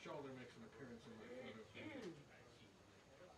Shoulder makes an appearance in my photo.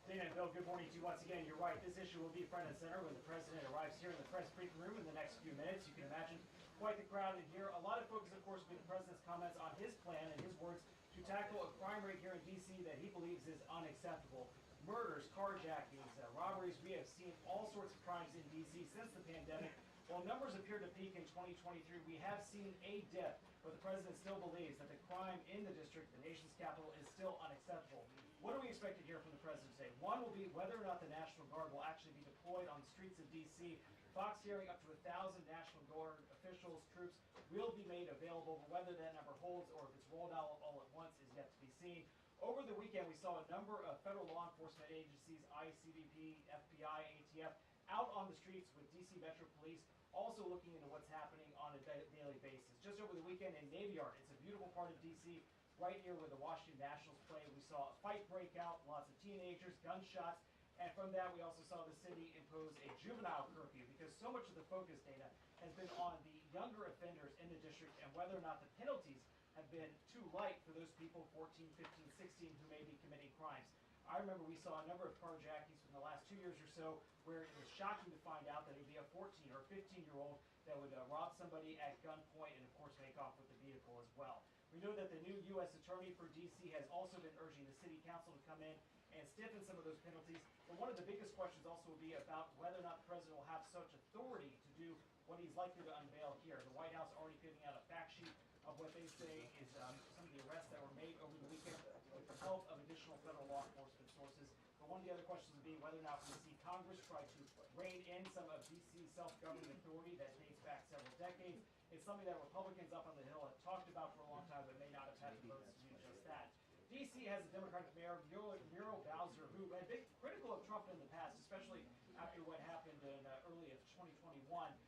Dana and Bill, good morning to you once again. You're right, this issue will be front and center when the president arrives here in the press briefing room in the next few minutes. You can imagine quite the crowd in here. A lot of focus, of course, will be the president's comments on his plan and his words to tackle a crime rate here in D.C. that he believes is unacceptable. Murders, carjackings, robberies, we have seen all sorts of crimes in D.C. since the pandemic. While numbers appear to peak in 2023, we have seen a dip, but the president still believes that the crime in the district, the nation's capital, is still unacceptable. What do we expect to hear from the president today? One will be whether or not the National Guard will actually be deployed on the streets of D.C. Fox hearing up to 1,000 National Guard officials, troops will be made available, but whether that number holds or if it's rolled out all at once is yet to be seen. Over the weekend, we saw a number of federal law enforcement agencies, ICE, CBP, FBI, ATF, out on the streets with D.C. Metro Police, also looking into what's happening on a daily basis. Just over the weekend in Navy Yard, it's a beautiful part of D.C., right here where the Washington Nationals play. We saw a fight break out, lots of teenagers, gunshots, and from that we also saw the city impose a juvenile curfew because so much of the focus, Dana, has been on the younger offenders in the district and whether or not the penalties have been too light for those people, 14, 15, 16, who may be committing crimes. I remember we saw a number of carjackings from the last 2 years or so where it was shocking to find out that it would be a 14 or 15-year-old that would rob somebody at gunpoint and, of course, make off with the vehicle as well. We know that the new U.S. Attorney for D.C. has also been urging the City Council to come in and stiffen some of those penalties. But one of the biggest questions also will be about whether or not the president will have such authority to do what he's likely to unveil here. The White House already giving out a fact sheet of what they say is some of the arrests that were made over the weekend with the help of additional federal law enforcement sources. But one of the other questions would be whether or not we see Congress try to rein in some of D.C.'s self-governing authority that dates back several decades. It's something that Republicans up on the Hill have talked about for a long time, but may not have had the votes to do just that. D.C. has a Democratic mayor, Muriel Bowser, who had been critical of Trump in the past, especially after what happened in early of 2021.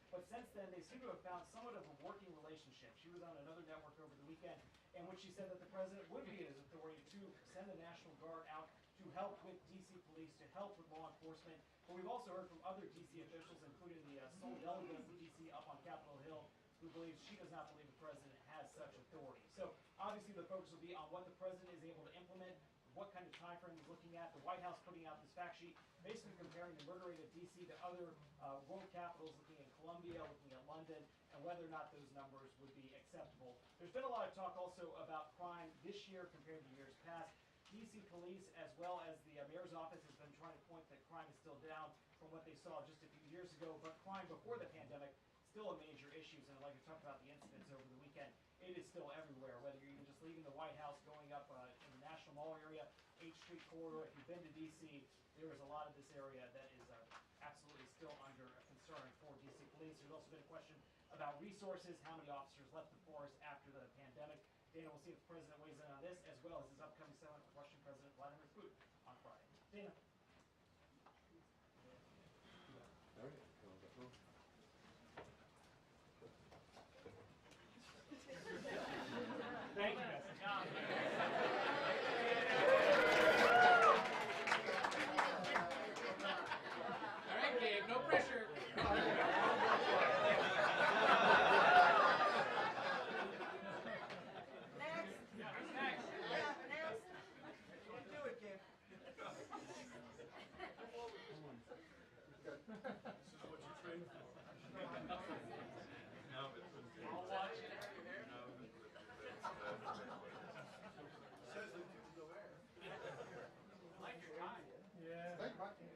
But since then, they seem to have found somewhat of a working relationship. She was on another network over the weekend in which she said that the president would be in his authority to send the National Guard out to help with D.C. police, to help with law enforcement. But we've also heard from other D.C. officials, including the sole delegate of D.C. up on Capitol Hill, who believes she does not believe the president has such authority. So obviously the focus will be on what the president is able to implement, what kind of time frame he's looking at. The White House putting out this fact sheet, basically comparing the murder rate of D.C. to other world capitals, looking at Colombia, looking at London, and whether or not those numbers would be acceptable. There's been a lot of talk also about crime this year compared to years past. D.C. police, as well as the mayor's office, has been trying to point that crime is still down from what they saw just a few years ago, but crime before the pandemic still a major issue, and like we talked about the incidents over the weekend, it is still everywhere, whether you're even just leaving the White House, going up in the National Mall area, 8th Street corridor. If you've been to D.C., there is a lot of this area that is absolutely still under concern for D.C. police. There's also been a question about resources, how many officers left the force after the pandemic. Dana, we'll see if the president weighs in on this, as well as his upcoming summit with Russian President Vladimir Putin on Friday. Dana. All right. Thank you, Message. All right, Gabe, no pressure. Next. Next. Yeah, next. Do it, Gabe. This is what you trained for. No, I'll watch it. says that you go there. I like your guy. Yeah. Thank you.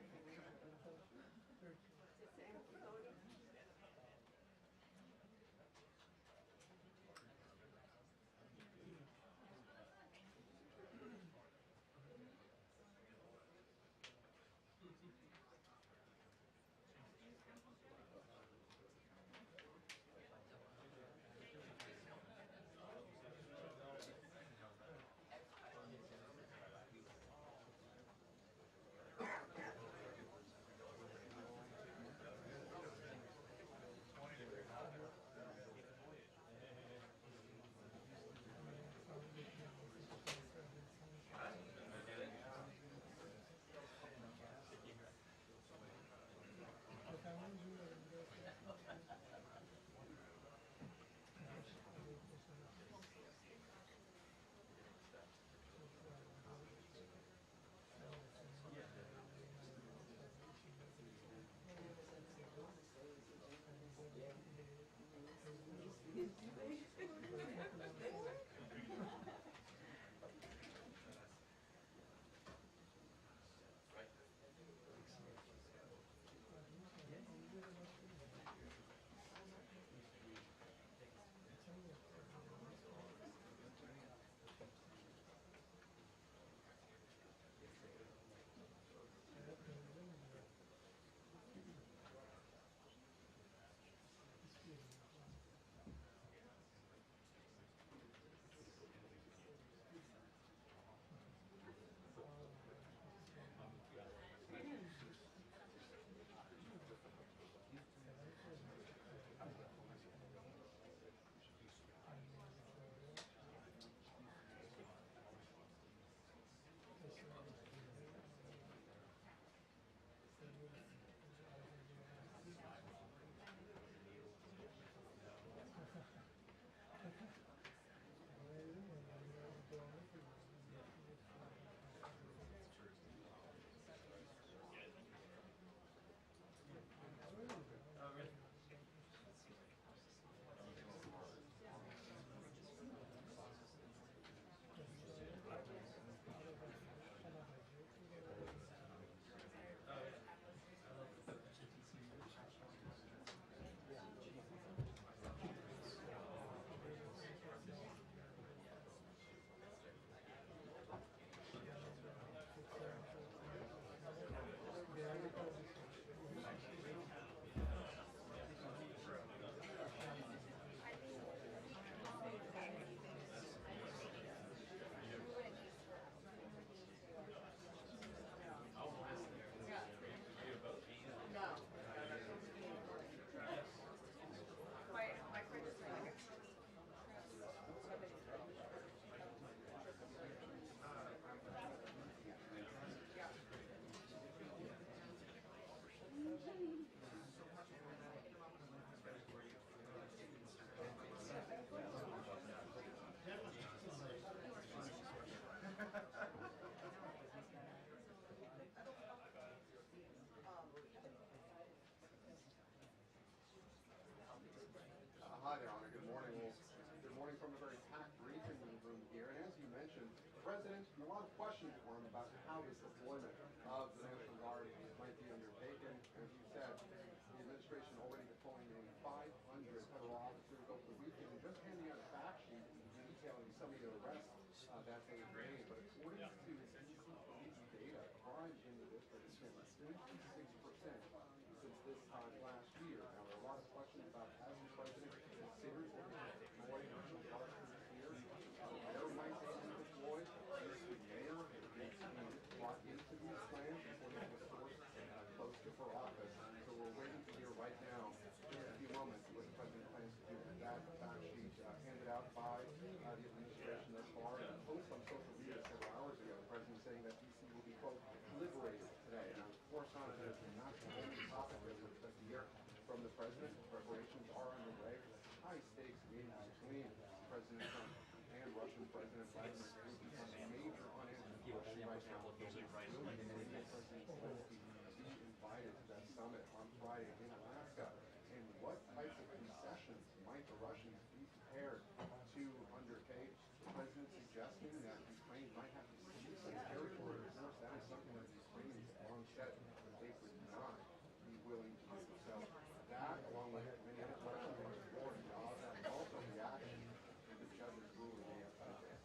from a very packed briefing room here, and as you mentioned, the President, a lot of questions for him about how this deployment of the National Guard might be undertaken. As you said, the administration already deploying nearly 500 federal officers over the weekend, and just handing out a fact sheet detailing some of the arrests that they have made. But according to DC data, crime in the district has been 26% since this time last year. Now, there are a lot of questions about has the President considered deploying National Guard troops here? Where might they be deployed? Is the mayor being brought into these plans according to a source close to her office? So we're waiting to hear right now, in a few moments, what the President plans to do with that fact sheet handed out by the administration thus far. And a post on social media several hours ago, the President saying that DC will be, quote, liberated today. Now, of course, not that it's not the only topic that we're expecting to hear from the President. Preparations are underway for the high-stakes meeting between President Trump and Russian President Vladimir Putin on a major unanswered question right now. Will President Zelensky be invited to that summit on Friday in Alaska? And what types of concessions might the Russians be prepared to undertake? The President suggesting that Ukraine might have to cede some territory. Of course, that is something that the Ukrainians have long said that they would not be willing to do. So that, along with many other questions on the war and jobs, and also the action of the judge's ruling yesterday.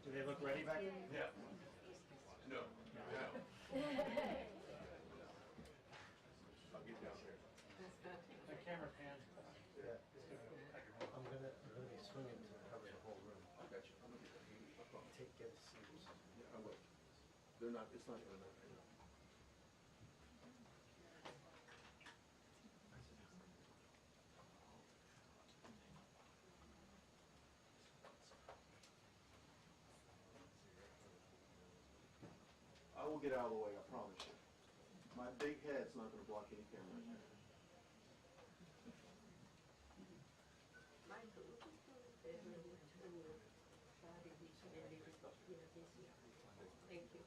Do they look ready back there? Yeah. No. No. I'll get down there. The camera pan. Yeah. I'm gonna be swinging to cover the whole room. I got you. I'm gonna get there. No problem. Get the seats. Yeah, I will. They're not, it's not gonna matter. I will get out of the way, I promise you. My big head's not gonna block any camera. Thank you.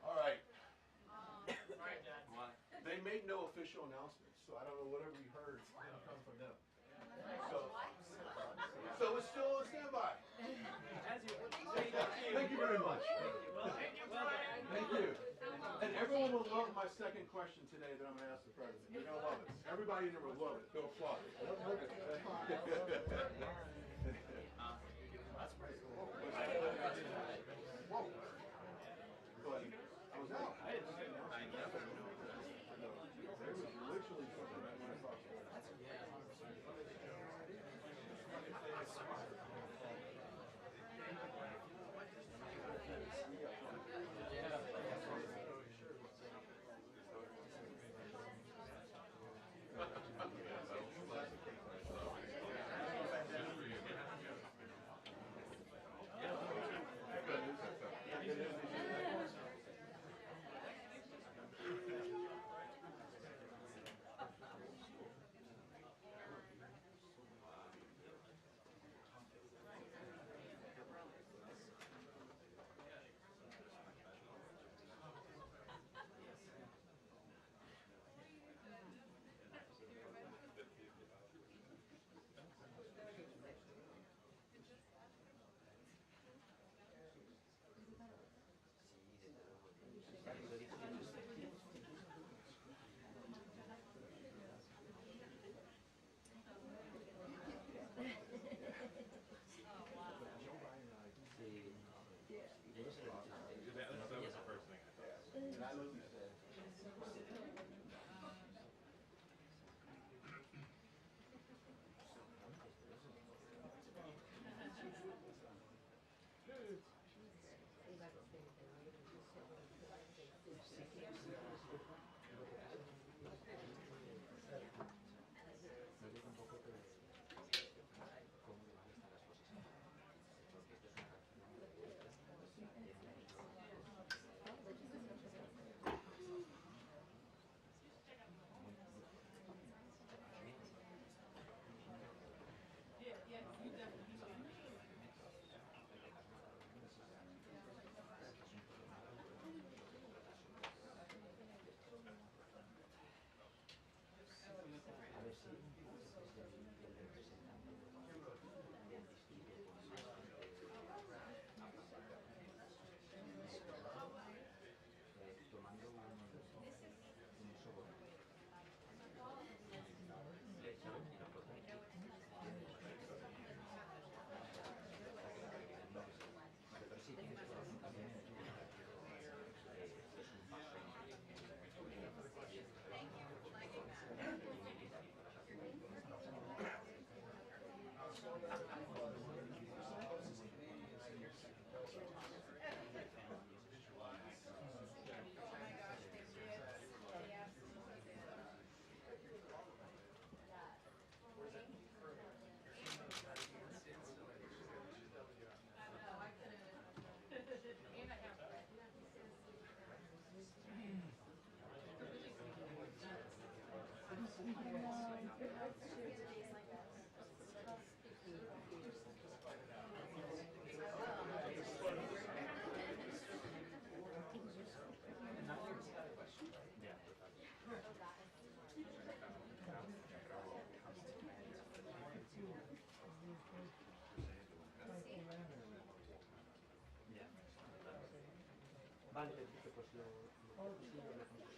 All right. They made no official announcements, so I don't know whatever you heard didn't come from them. So it's still on standby. Thank you very much. Thank you. And everyone will love my second question today that I'm going to ask the president. They're going to love it. Everybody in there will love it. Go applaud. Whoa. But I was out. I didn't see it. There was literally something that went across the way. Vale, perfecto, pues lo sí, lo hablamos.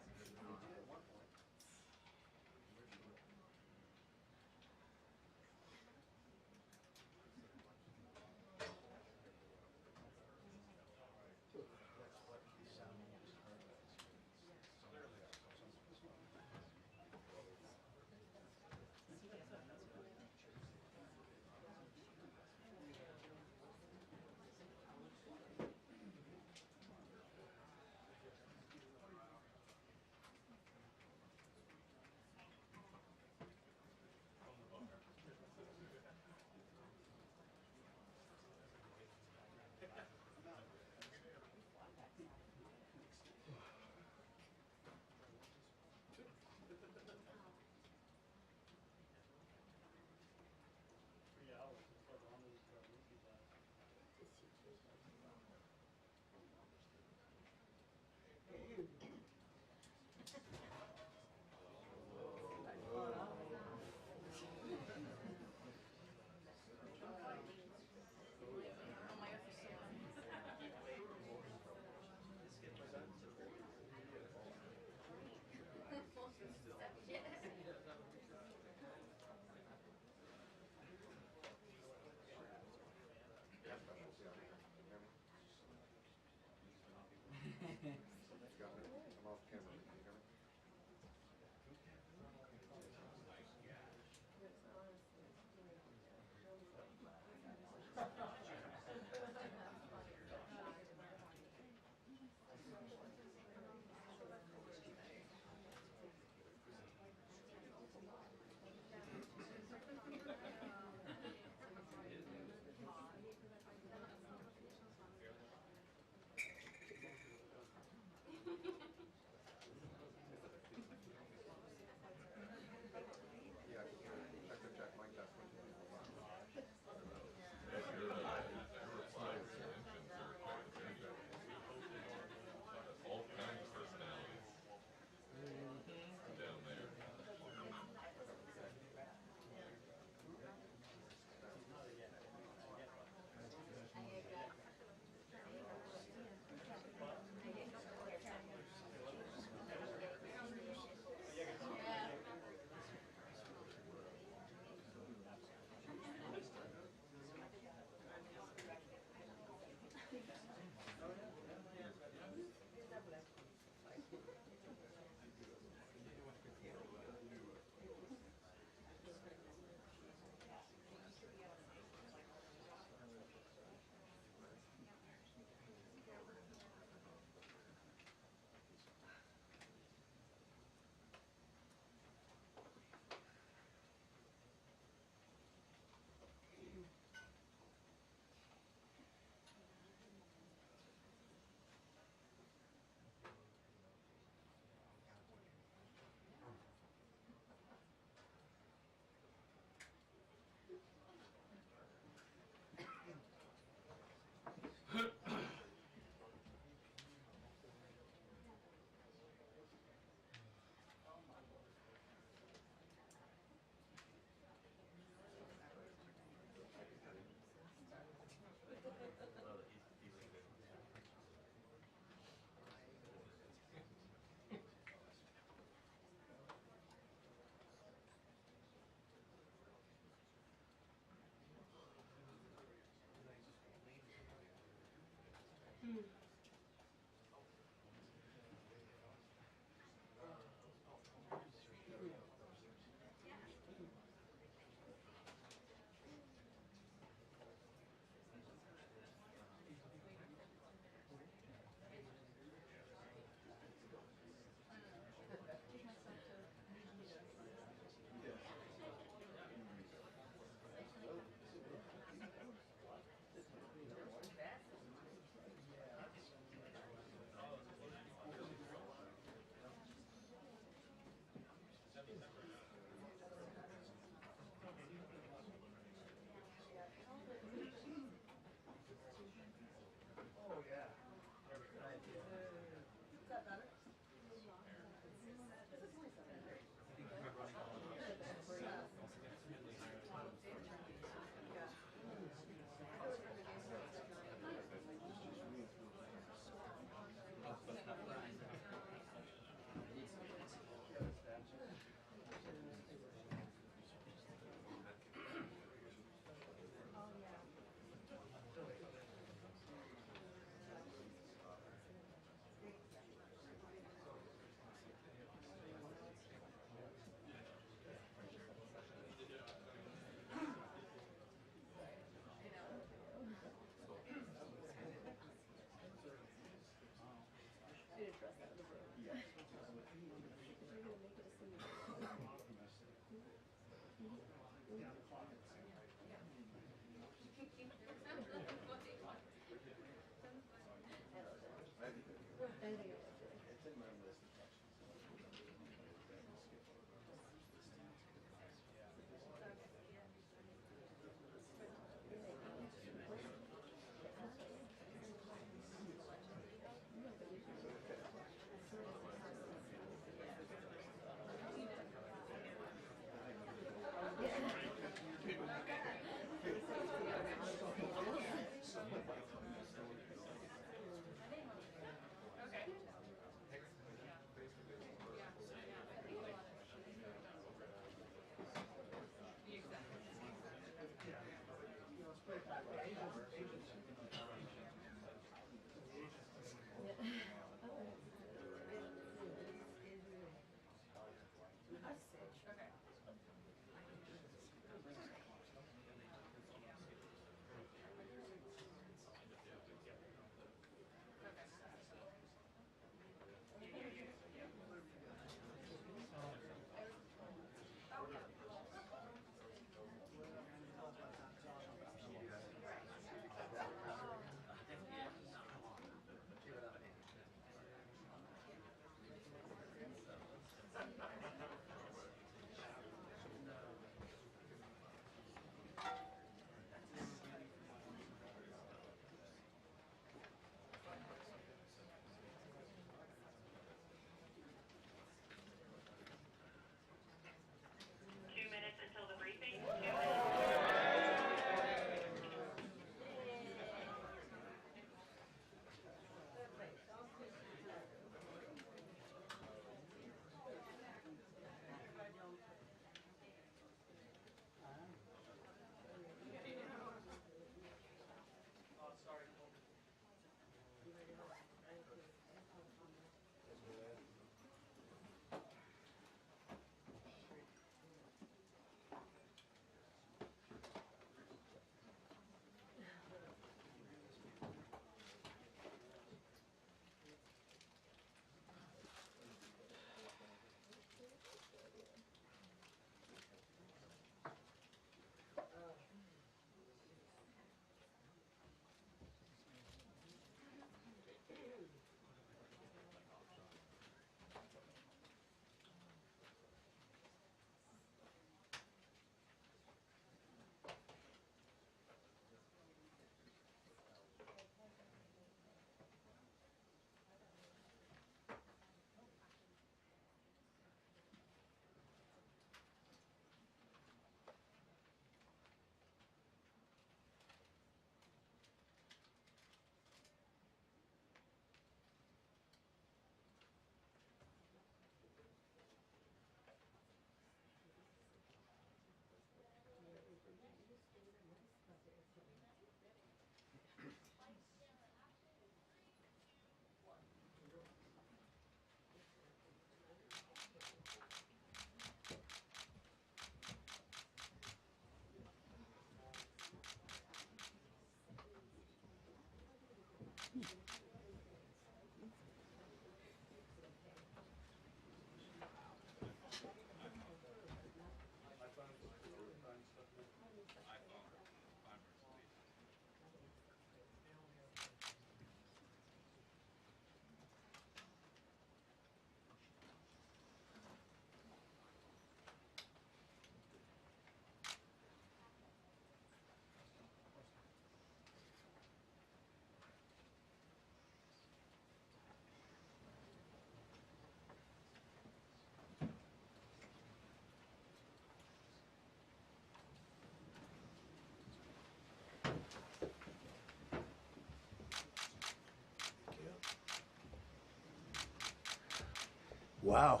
Wow.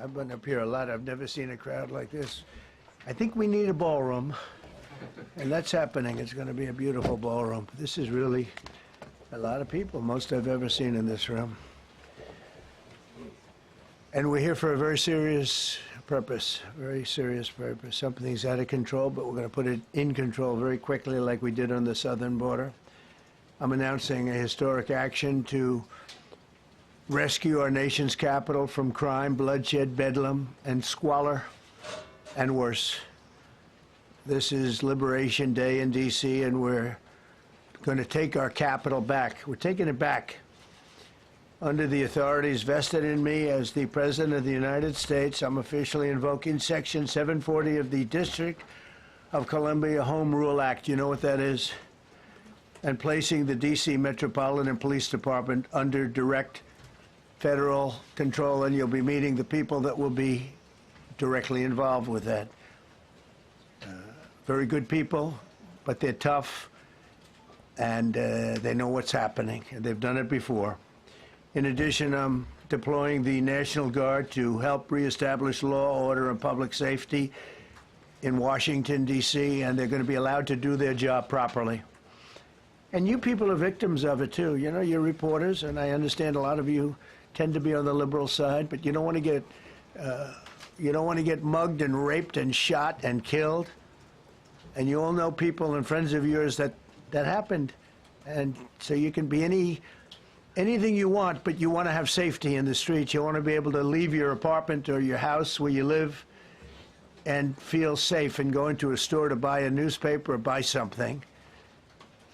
I've been up here a lot. I've never seen a crowd like this. I think we need a ballroom, and that's happening. It's going to be a beautiful ballroom. This is really a lot of people, most I've ever seen in this room. And we're here for a very serious purpose, very serious purpose. Something's out of control, but we're going to put it in control very quickly like we did on the southern border. I'm announcing a historic action to rescue our nation's capital from crime, bloodshed, bedlam, and squalor, and worse. This is Liberation Day in D.C., and we're going to take our capital back. We're taking it back. Under the authorities vested in me as the President of the United States, I'm officially invoking Section 740 of the District of Columbia Home Rule Act. You know what that is? And placing the D.C. Metropolitan Police Department under direct federal control, and you'll be meeting the people that will be directly involved with that. Very good people, but they're tough, and they know what's happening, and they've done it before. In addition, I'm deploying the National Guard to help reestablish law, order, and public safety in Washington, D.C., and they're going to be allowed to do their job properly. And you people are victims of it, too. You know, you're reporters, and I understand a lot of you tend to be on the liberal side, but you don't want to get mugged and raped and shot and killed. And you all know people and friends of yours that happened. And so you can be anything you want, but you want to have safety in the streets. You want to be able to leave your apartment or your house where you live and feel safe and go into a store to buy a newspaper or buy something.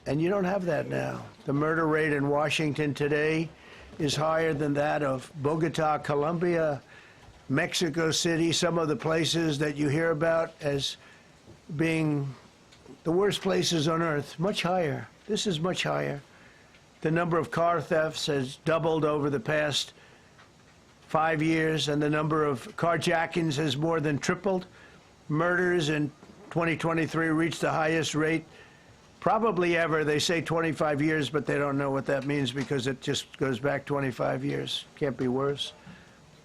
And you don't have that now. The murder rate in Washington today is higher than that of Bogota, Colombia, Mexico City, some of the places that you hear about as being the worst places on earth, much higher. This is much higher. The number of car thefts has doubled over the past 5 years, and the number of carjackings has more than tripled. Murders in 2023 reached the highest rate probably ever. They say 25 years, but they don't know what that means because it just goes back 25 years. Can't be worse.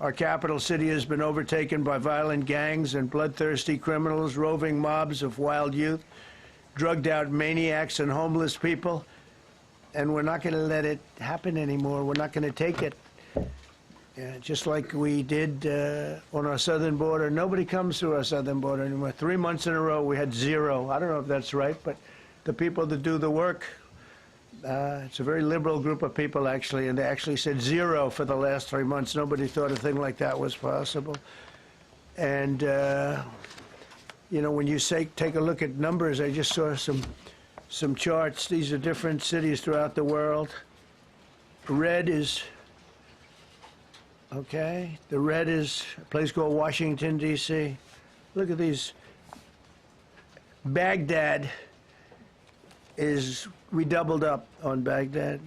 Our capital city has been overtaken by violent gangs and bloodthirsty criminals, roving mobs of wild youth, drugged out maniacs and homeless people. And we're not going to let it happen anymore. We're not going to take it. Just like we did on our southern border. Nobody comes through our southern border anymore. 3 months in a row, we had zero. I don't know if that's right, but the people that do the work, it's a very liberal group of people, actually, and they actually said zero for the last 3 months. Nobody thought a thing like that was possible. And, you know, when you say take a look at numbers, I just saw some charts. These are different cities throughout the world. Red is, okay, the red is a place called Washington, D.C. Look at these. Baghdad we doubled up on Baghdad.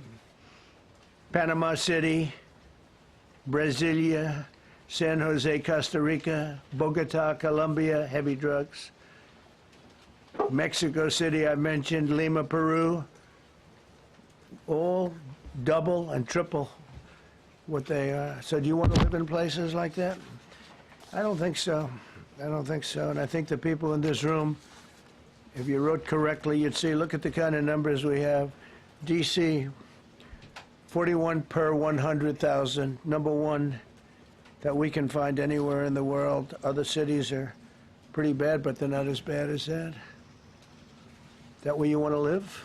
Panama City, Brasilia, San Jose, Costa Rica, Bogota, Colombia, heavy drugs. Mexico City, I mentioned, Lima, Peru, all double and triple what they are. So do you want to live in places like that? I don't think so. I don't think so. And I think the people in this room, if you wrote correctly, you'd see, look at the kind of numbers we have. D.C., 41 per 100,000, number one that we can find anywhere in the world. Other cities are pretty bad, but they're not as bad as that. That where you want to live?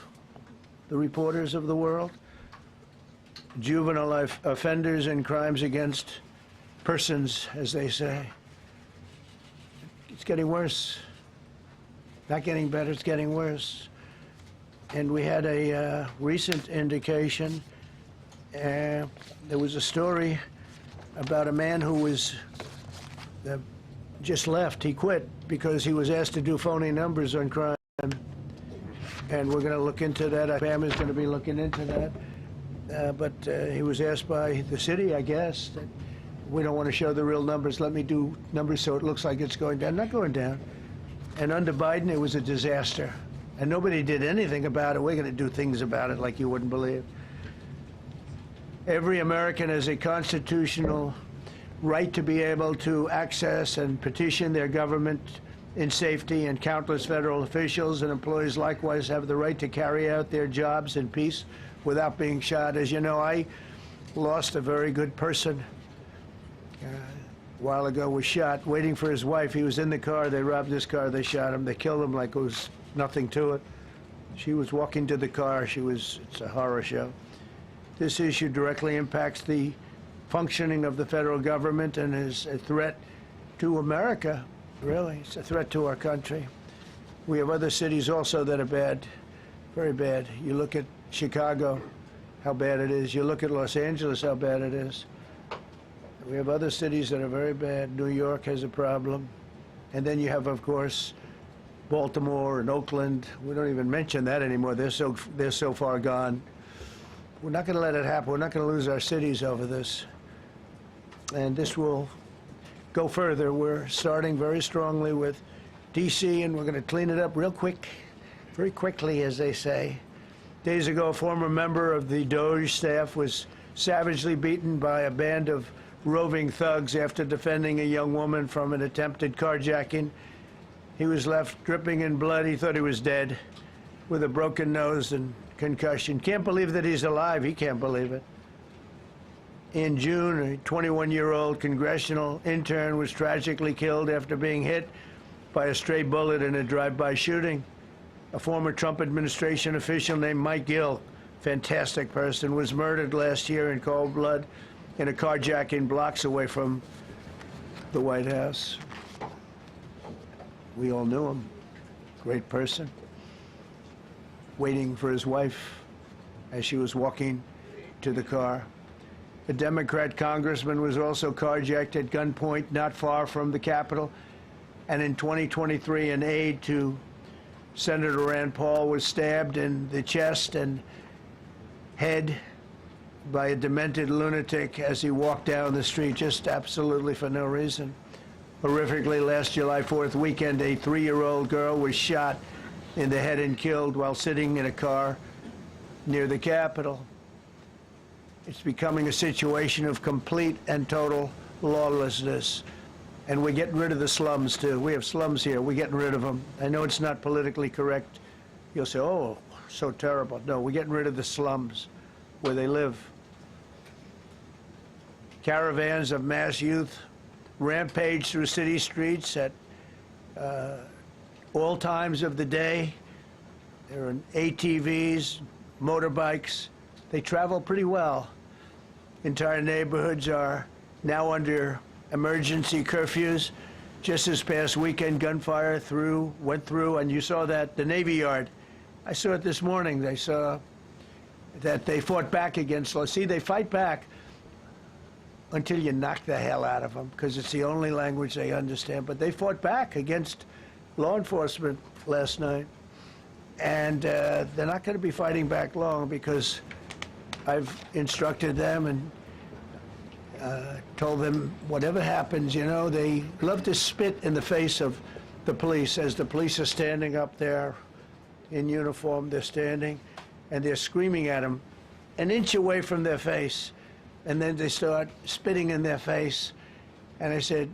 The reporters of the world? Juvenile offenders and crimes against persons, as they say. It's getting worse. Not getting better, it's getting worse. And we had a recent indication. There was a story about a man who was just left. He quit because he was asked to do phony numbers on crime. And we're going to look into that. Our family's going to be looking into that. But he was asked by the city, I guess, that we don't want to show the real numbers. Let me do numbers so it looks like it's going down. Not going down. And under Biden, it was a disaster. And nobody did anything about it. We're going to do things about it like you wouldn't believe. Every American has a constitutional right to be able to access and petition their government in safety, and countless federal officials and employees likewise have the right to carry out their jobs in peace without being shot. As you know, I lost a very good person a while ago, was shot waiting for his wife. He was in the car. They robbed his car. They shot him. They killed him like it was nothing to it. She was walking to the car. It's a horror show. This issue directly impacts the functioning of the federal government and is a threat to America, really. It's a threat to our country. We have other cities also that are bad, very bad. You look at Chicago, how bad it is. You look at Los Angeles, how bad it is. We have other cities that are very bad. New York has a problem. And then you have, of course, Baltimore and Oakland. We don't even mention that anymore. They're so far gone. We're not going to let it happen. We're not going to lose our cities over this. And this will go further. We're starting very strongly with D.C., and we're going to clean it up real quick, very quickly, as they say. Days ago, a former member of the DOJ staff was savagely beaten by a band of roving thugs after defending a young woman from an attempted carjacking. He was left dripping in blood. He thought he was dead with a broken nose and concussion. Can't believe that he's alive. He can't believe it. In June, a 21-year-old congressional intern was tragically killed after being hit by a stray bullet in a drive-by shooting. A former Trump administration official named Mike Gill, fantastic person, was murdered last year in cold blood in a carjacking blocks away from the White House. We all knew him. Great person. Waiting for his wife as she was walking to the car. A Democrat congressman was also carjacked at gunpoint not far from the Capitol. And in 2023, an aide to Senator Rand Paul was stabbed in the chest and head by a demented lunatic as he walked down the street, just absolutely for no reason. Horrifically, last July 4th weekend, a 3-year-old girl was shot in the head and killed while sitting in a car near the Capitol. It's becoming a situation of complete and total lawlessness. And we're getting rid of the slums, too. We have slums here. We're getting rid of them. I know it's not politically correct. You'll say, oh, so terrible. No, we're getting rid of the slums where they live. Caravans of mass youth rampage through city streets at all times of the day. There are ATVs, motorbikes. They travel pretty well. Entire neighborhoods are now under emergency curfews. Just this past weekend, gunfire went through, and you saw that, the Navy Yard. I saw it this morning. They saw that they fought back against law. See, they fight back until you knock the hell out of them, because it's the only language they understand. But they fought back against law enforcement last night. And they're not going to be fighting back long, because I've instructed them and told them, whatever happens, you know, they love to spit in the face of the police. As the police are standing up there in uniform, they're standing, and they're screaming at them an inch away from their face. And then they start spitting in their face. And I said,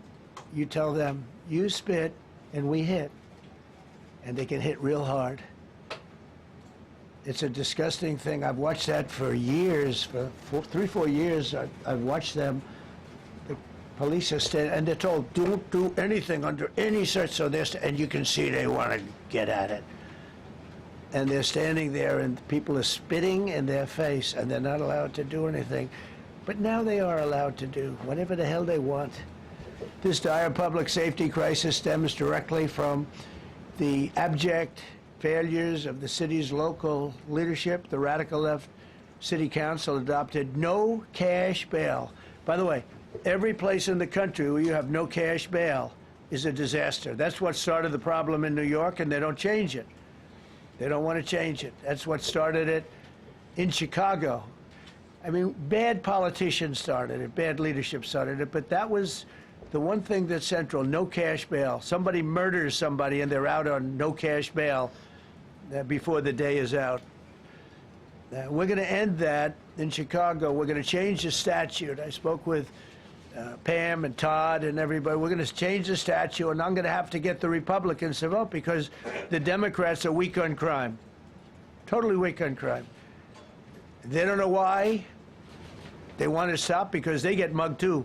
you tell them, you spit and we hit. And they can hit real hard. It's a disgusting thing. I've watched that for years, for 3-4 years. I've watched them. The police are standing, and they're told, don't do anything under any search. So and you can see they want to get at it. And they're standing there, and people are spitting in their face, and they're not allowed to do anything. But now they are allowed to do whatever the hell they want. This dire public safety crisis stems directly from the abject failures of the city's local leadership. The radical left city council adopted no cash bail. By the way, every place in the country where you have no cash bail is a disaster. That's what started the problem in New York, and they don't change it. They don't want to change it. That's what started it in Chicago. I mean, bad politicians started it, bad leadership started it, but that was the one thing that's central, no cash bail. Somebody murders somebody and they're out on no cash bail before the day is out. We're going to end that in Chicago. We're going to change the statute. I spoke with Pam and Todd and everybody. We're going to change the statute, and I'm going to have to get the Republicans to vote, because the Democrats are weak on crime, totally weak on crime. They don't know why. They want to stop because they get mugged too.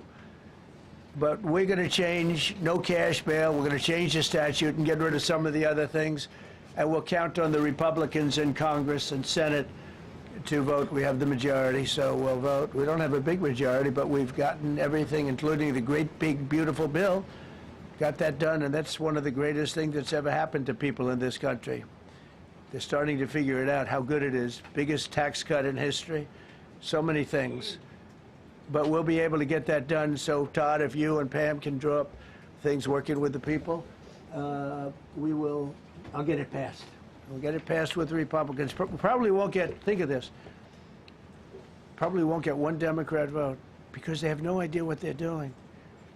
But we're going to change no cash bail. We're going to change the statute and get rid of some of the other things. And we'll count on the Republicans in Congress and Senate to vote. We have the majority, so we'll vote. We don't have a big majority, but we've gotten everything, including the great, big, beautiful bill. Got that done, and that's one of the greatest things that's ever happened to people in this country. They're starting to figure it out, how good it is. Biggest tax cut in history. So many things. But we'll be able to get that done. So, Todd, if you and Pam can draw up things working with the people, I'll get it passed. We'll get it passed with the Republicans. Probably won't get, think of this, probably won't get one Democrat vote, because they have no idea what they're doing.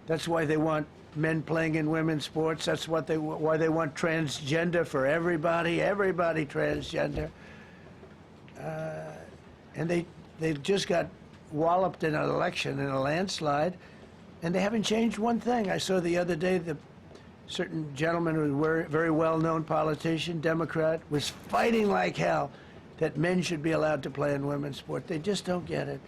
That's why they want men playing in women's sports. That's why they want transgender for everybody transgender. And they just got walloped in an election, in a landslide, and they haven't changed one thing. I saw the other day the certain gentleman who was a very well-known politician, Democrat, was fighting like hell that men should be allowed to play in women's sport. They just don't get it.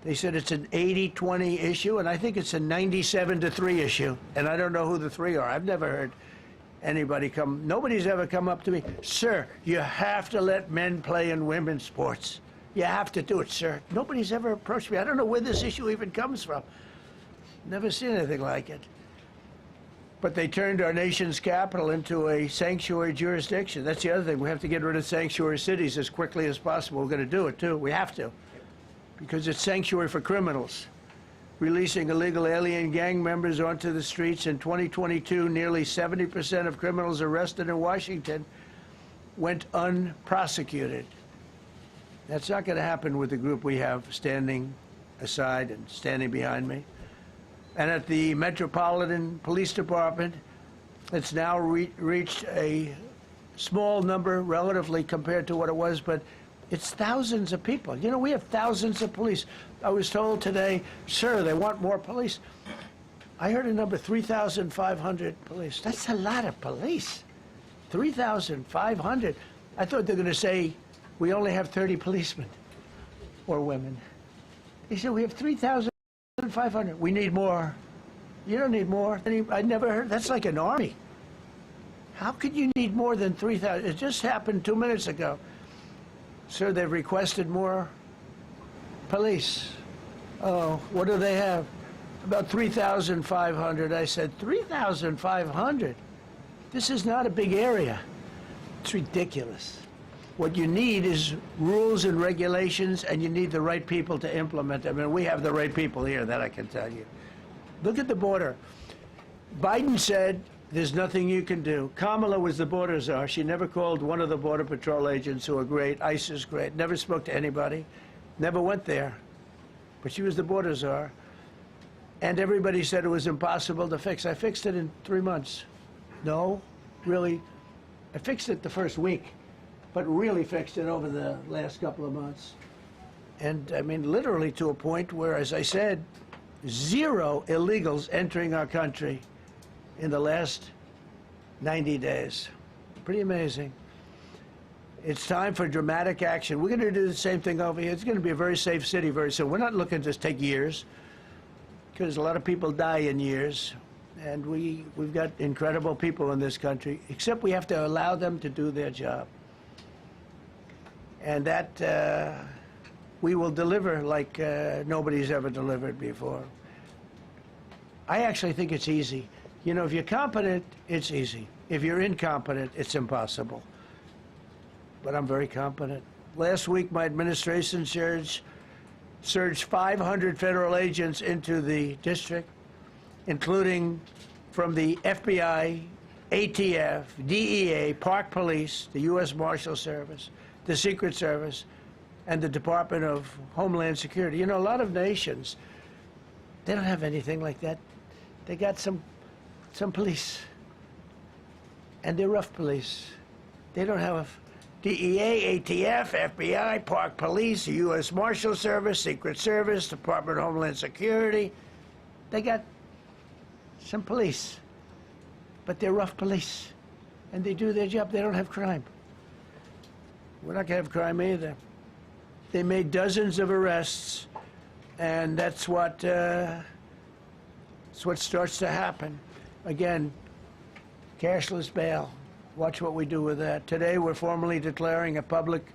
They said it's an 80-20 issue, and I think it's a 97-3 issue. And I don't know who the three are. I've never heard anybody nobody's ever come up to me, sir, you have to let men play in women's sports. You have to do it, sir. Nobody's ever approached me. I don't know where this issue even comes from. Never seen anything like it. But they turned our nation's capital into a sanctuary jurisdiction. That's the other thing. We have to get rid of sanctuary cities as quickly as possible. We're going to do it, too. We have to. Because it's sanctuary for criminals. Releasing illegal alien gang members onto the streets in 2022, nearly 70% of criminals arrested in Washington went unprosecuted. That's not going to happen with the group we have standing aside and standing behind me. And at the Metropolitan Police Department, it's now reached a small number relatively compared to what it was, but it's thousands of people. You know, we have thousands of police. I was told today, sir, they want more police. I heard a number, 3,500 police. That's a lot of police. 3,500. I thought they were going to say, we only have 30 policemen or women. They said, we have 3,500. We need more. You don't need more. I never heard. That's like an army. How could you need more than 3,000? It just happened 2 minutes ago. Sir, they've requested more police. Oh, what do they have? About 3,500. I said, 3,500? This is not a big area. It's ridiculous. What you need is rules and regulations, and you need the right people to implement them. And we have the right people here, that I can tell you. Look at the border. Biden said, there's nothing you can do. Kamala was the border czar. She never called one of the Border Patrol agents who are great. ICE is great. Never spoke to anybody. Never went there. But she was the border czar. And everybody said it was impossible to fix. I fixed it in 3 months. No, really. I fixed it the first week, but really fixed it over the last couple of months. And I mean, literally to a point where, as I said, 0 illegals entering our country in the last 90 days. Pretty amazing. It's time for dramatic action. We're going to do the same thing over here. It's going to be a very safe city very soon. We're not looking to take years, because a lot of people die in years. And we've got incredible people in this country, except we have to allow them to do their job. And that we will deliver like nobody's ever delivered before. I actually think it's easy. You know, if you're competent, it's easy. If you're incompetent, it's impossible. But I'm very competent. Last week, my administration surged 500 federal agents into the district, including from the FBI, ATF, DEA, Park Police, the U.S. Marshal Service, the Secret Service, and the Department of Homeland Security. You know, a lot of nations, they don't have anything like that. They got some police, and they're rough police. They don't have DEA, ATF, FBI, Park Police, the U.S. Marshal Service, Secret Service, Department of Homeland Security. They got some police, but they're rough police, and they do their job. They don't have crime. We're not going to have crime either. They made dozens of arrests, and that's what starts to happen. Again, cashless bail. Watch what we do with that. Today, we're formally declaring a public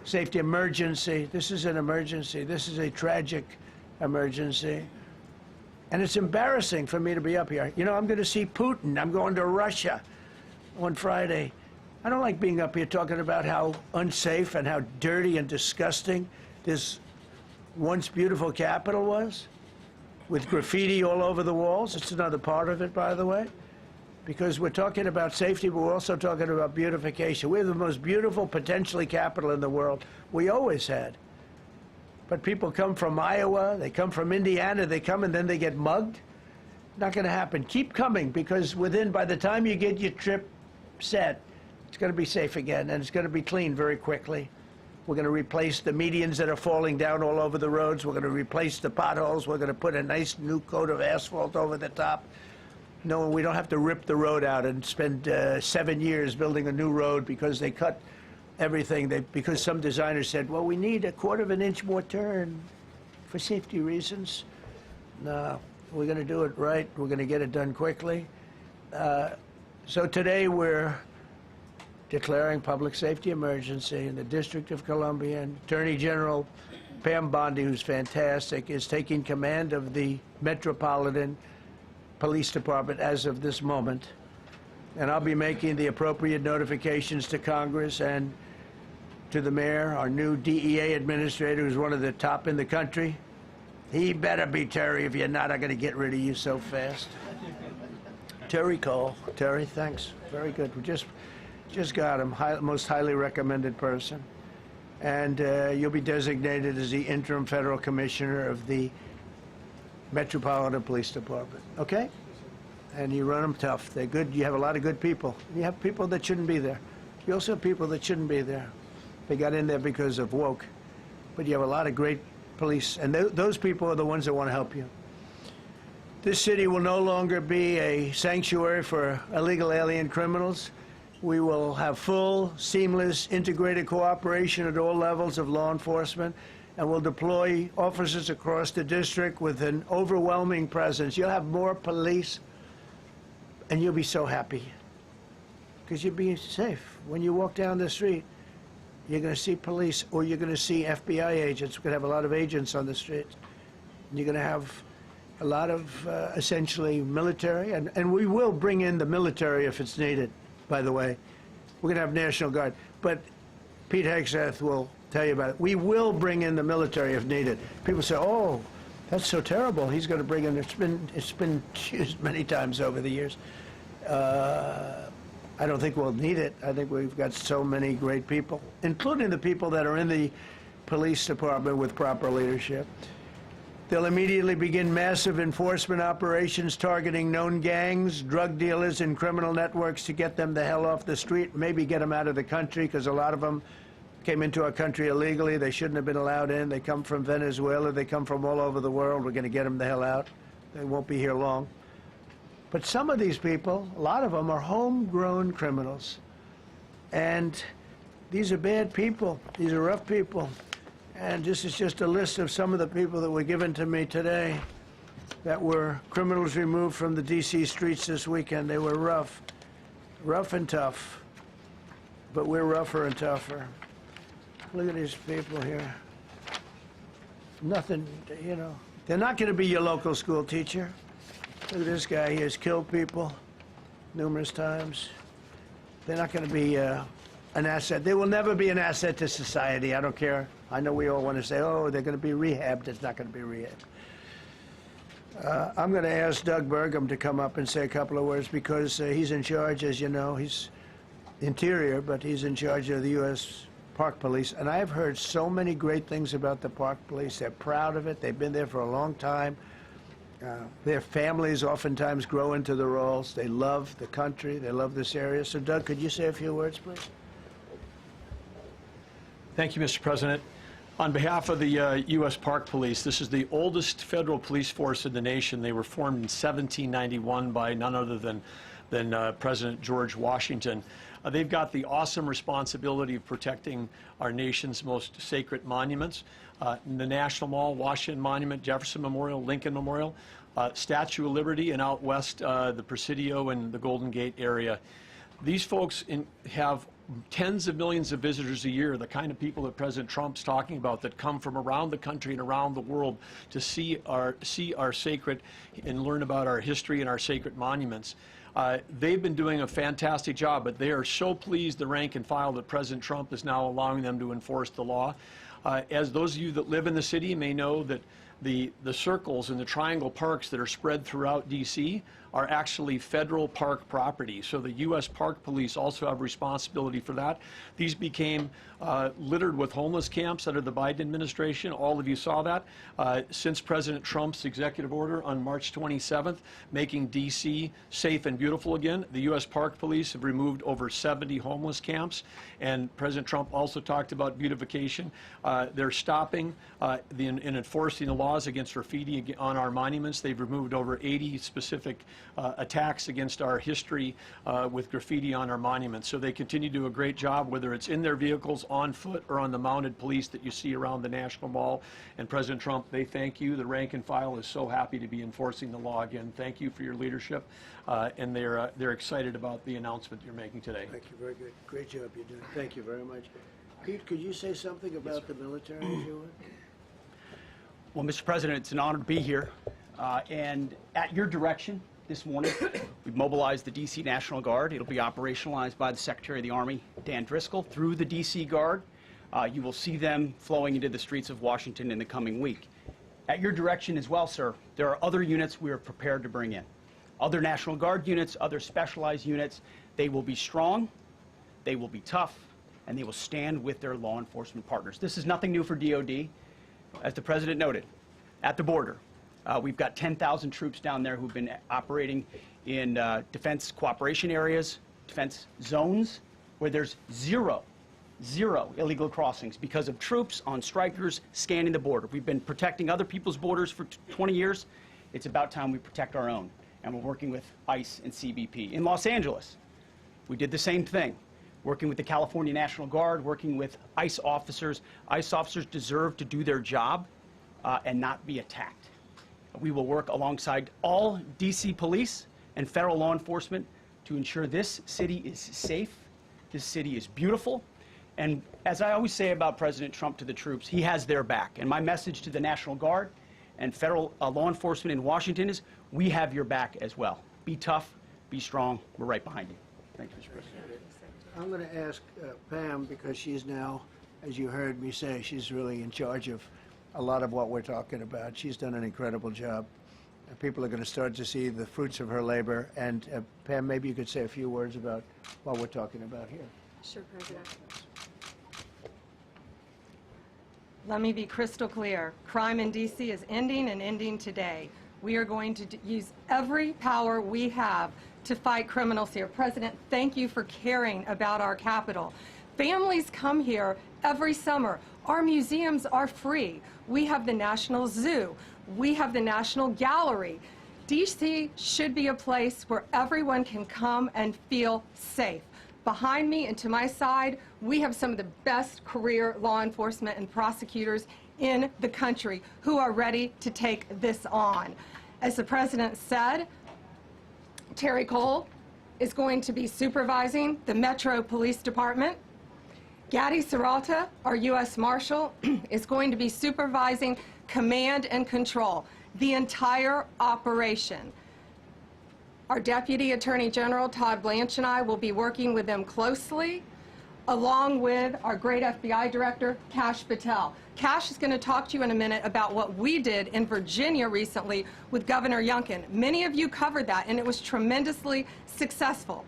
safety emergency. This is an emergency. This is a tragic emergency. And it's embarrassing for me to be up here. You know, I'm going to see Putin. I'm going to Russia on Friday. I don't like being up here talking about how unsafe and how dirty and disgusting this once beautiful capital was, with graffiti all over the walls. It's another part of it, by the way, because we're talking about safety, but we're also talking about beautification. We have the most beautiful, potentially, capital in the world. We always had. But people come from Iowa, they come from Indiana, they come and then they get mugged. Not going to happen. Keep coming, because by the time you get your trip set, it's going to be safe again, and it's going to be clean very quickly. We're going to replace the medians that are falling down all over the roads. We're going to replace the potholes. We're going to put a nice new coat of asphalt over the top. No, we don't have to rip the road out and spend 7 years building a new road because they cut everything. Because some designers said, well, we need a 1/4 of an inch more turn for safety reasons. No, we're going to do it right. We're going to get it done quickly. So today we're declaring public safety emergency in the District of Columbia, and Attorney General Pam Bondi, who's fantastic, is taking command of the Metropolitan Police Department as of this moment. And I'll be making the appropriate notifications to Congress and to the mayor, our new DEA administrator, who's one of the top in the country. He better be Terry. If you're not, I'm going to get rid of you so fast. Terry Cole. Terry, thanks. Very good. We just got him. Most highly recommended person. And you'll be designated as the interim federal commissioner of the Metropolitan Police Department. Okay? And you run them tough. They're good. You have a lot of good people. You have people that shouldn't be there. You also have people that shouldn't be there. They got in there because of woke. But you have a lot of great police, and those people are the ones that want to help you. This city will no longer be a sanctuary for illegal alien criminals. We will have full, seamless, integrated cooperation at all levels of law enforcement, and we'll deploy officers across the district with an overwhelming presence. You'll have more police, and you'll be so happy because you'll be safe. When you walk down the street, you're going to see police, or you're going to see FBI agents. We're going to have a lot of agents on the streets. And you're going to have a lot of essentially military, and we will bring in the military if it's needed, by the way. We're going to have National Guard. But Pete Hegseth will tell you about it. We will bring in the military if needed. People say, oh, that's so terrible. He's going to bring in, it's been used many times over the years. I don't think we'll need it. I think we've got so many great people, including the people that are in the police department with proper leadership. They'll immediately begin massive enforcement operations targeting known gangs, drug dealers, and criminal networks to get them the hell off the street, maybe get them out of the country, because a lot of them came into our country illegally. They shouldn't have been allowed in. They come from Venezuela. They come from all over the world. We're going to get them the hell out. They won't be here long. But some of these people, a lot of them, are homegrown criminals. And these are bad people. These are rough people. And this is just a list of some of the people that were given to me today that were criminals removed from the D.C. streets this weekend. They were rough and tough. But we're rougher and tougher. Look at these people here. Nothing, you know. They're not going to be your local school teacher. Look at this guy. He has killed people numerous times. They're not going to be an asset. They will never be an asset to society. I don't care. I know we all want to say, oh, they're going to be rehabbed. It's not going to be rehabbed. I'm going to ask Doug Burgum to come up and say a couple of words because he's in charge, as you know. He's Interior, but he's in charge of the U.S. Park Police. And I've heard so many great things about the Park Police. They're proud of it. They've been there for a long time. Their families oftentimes grow into the roles. They love the country. They love this area. So, Doug, could you say a few words, please? Thank you, Mr. President. On behalf of the U.S. Park Police, this is the oldest federal police force in the nation. They were formed in 1791 by none other than President George Washington. They've got the awesome responsibility of protecting our nation's most sacred monuments. The National Mall, Washington Monument, Jefferson Memorial, Lincoln Memorial, Statue of Liberty, and out west, the Presidio and the Golden Gate area. These folks have tens of millions of visitors a year, the kind of people that President Trump's talking about that come from around the country and around the world to see our sacred and learn about our history and our sacred monuments. They've been doing a fantastic job, but they are so pleased, the rank and file, that President Trump is now allowing them to enforce the law. As those of you that live in the city may know, that the circles and the triangle parks that are spread throughout D.C. are actually federal park property. So the U.S. Park Police also have responsibility for that. These became littered with homeless camps under the Biden administration. All of you saw that. Since President Trump's executive order on March 27th, making D.C. safe and beautiful again, the U.S. Park Police have removed over 70 homeless camps. And President Trump also talked about beautification. They're stopping and enforcing the law. laws against graffiti on our monuments. They've removed over 80 specific attacks against our history with graffiti on our monuments. So they continue to do a great job, whether it's in their vehicles, on foot, or on the mounted police that you see around the National Mall. And President Trump, they thank you. The rank and file is so happy to be enforcing the law again. Thank you for your leadership, and they're excited about the announcement you're making today. Thank you, very good. Great job you're doing. Thank you very much. Pete, could you say something about the military, if you would? Well, Mr. President, it's an honor to be here. And at your direction this morning, we've mobilized the D.C. National Guard. It'll be operationalized by the Secretary of the Army, Dan Driscoll, through the D.C. Guard. You will see them flowing into the streets of Washington in the coming week. At your direction as well, sir, there are other units we are prepared to bring in. Other National Guard units, other specialized units. They will be strong, they will be tough, and they will stand with their law enforcement partners. This is nothing new for DOD. As the President noted, at the border, we've got 10,000 troops down there who've been operating in defense cooperation areas, defense zones, where there's zero illegal crossings because of troops on strikers scanning the border. We've been protecting other people's borders for 20 years. It's about time we protect our own, and we're working with ICE and CBP. In Los Angeles, we did the same thing. Working with the California National Guard, working with ICE officers. ICE officers deserve to do their job and not be attacked. We will work alongside all D.C. police and federal law enforcement to ensure this city is safe, this city is beautiful, and as I always say about President Trump to the troops, he has their back. And my message to the National Guard and federal law enforcement in Washington is, we have your back as well. Be tough, be strong, we're right behind you. Thank you, Mr. President. I'm going to ask Pam, because she's now, as you heard me say, she's really in charge of a lot of what we're talking about. She's done an incredible job. People are going to start to see the fruits of her labor. And Pam, maybe you could say a few words about what we're talking about here. Sure, President. Let me be crystal clear. Crime in D.C. is ending, and ending today. We are going to use every power we have to fight criminals here. President, thank you for caring about our capital. Families come here every summer. Our museums are free. We have the National Zoo. We have the National Gallery. D.C. should be a place where everyone can come and feel safe. Behind me and to my side, we have some of the best career law enforcement and prosecutors in the country who are ready to take this on. As the President said, Terry Cole is going to be supervising the Metro Police Department. Gadi Serralta, our U.S. Marshal, is going to be supervising command and control, the entire operation. Our Deputy Attorney General, Todd Blanche, and I will be working with them closely, along with our great FBI Director, Kash Patel. Kash is going to talk to you in a minute about what we did in Virginia recently with Governor Youngkin. Many of you covered that, and it was tremendously successful.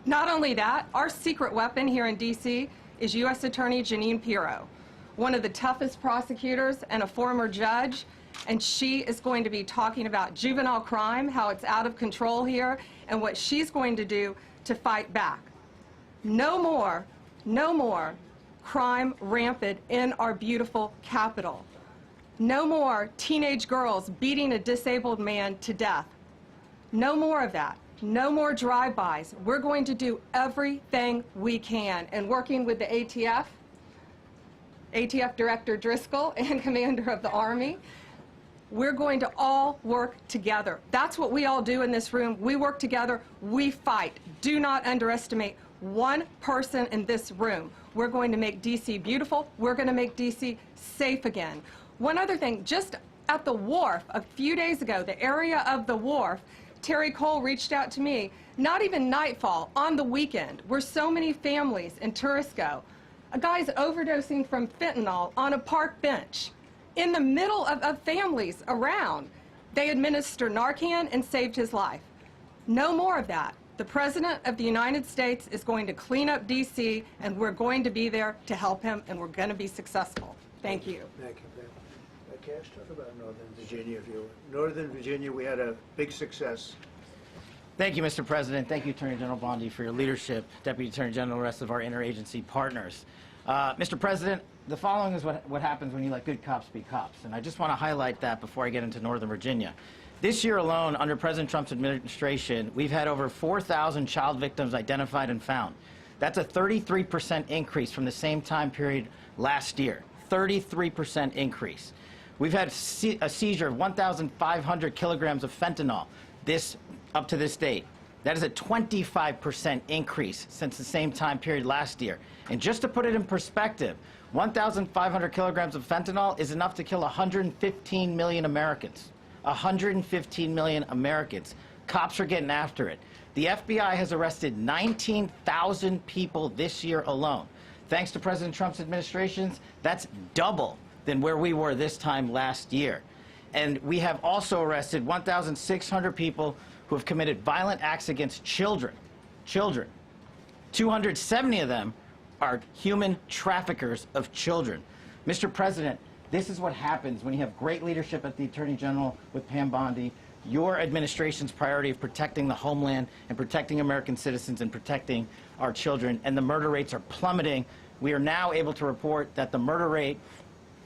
Not only that, our secret weapon here in D.C. is U.S. Attorney Jeanine Pirro, one of the toughest prosecutors and a former judge, and she is going to be talking about juvenile crime, how it's out of control here, and what she's going to do to fight back. No more crime rampant in our beautiful capital. No more teenage girls beating a disabled man to death. No more of that. No more drive-bys. We're going to do everything we can. And working with the ATF Director Driscoll and Commander of the Army, we're going to all work together. That's what we all do in this room. We work together. We fight. Do not underestimate one person in this room. We're going to make D.C. beautiful. We're going to make D.C. safe again. One other thing, just at the wharf a few days ago, the area of the wharf, Terry Cole reached out to me, not even nightfall, on the weekend, where so many families in tourists go. A guy's overdosing from fentanyl on a park bench. In the middle of families around, they administer Narcan and saved his life. No more of that. The President of the United States is going to clean up D.C., and we're going to be there to help him, and we're going to be successful. Thank you. Thank you, Pam. Cash, talk about Northern Virginia, if you will. Northern Virginia, we had a big success. Thank you, Mr. President. Thank you, Attorney General Bondi, for your leadership, Deputy Attorney General, and the rest of our interagency partners. Mr. President, the following is what happens when you let good cops be cops, and I just want to highlight that before I get into Northern Virginia. This year alone, under President Trump's administration, we've had over 4,000 child victims identified and found. That's a 33% increase from the same time period last year. 33% increase. We've had a seizure of 1,500 kilograms of fentanyl up to this date. That is a 25% increase since the same time period last year. And just to put it in perspective, 1,500 kilograms of fentanyl is enough to kill 115 million Americans. 115 million Americans. Cops are getting after it. The FBI has arrested 19,000 people this year alone. Thanks to President Trump's administrations, that's double than where we were this time last year. And we have also arrested 1,600 people who have committed violent acts against children. 270 of them are human traffickers of children. Mr. President, this is what happens when you have great leadership at the Attorney General with Pam Bondi, your administration's priority of protecting the homeland and protecting American citizens and protecting our children, and the murder rates are plummeting. We are now able to report that the murder rate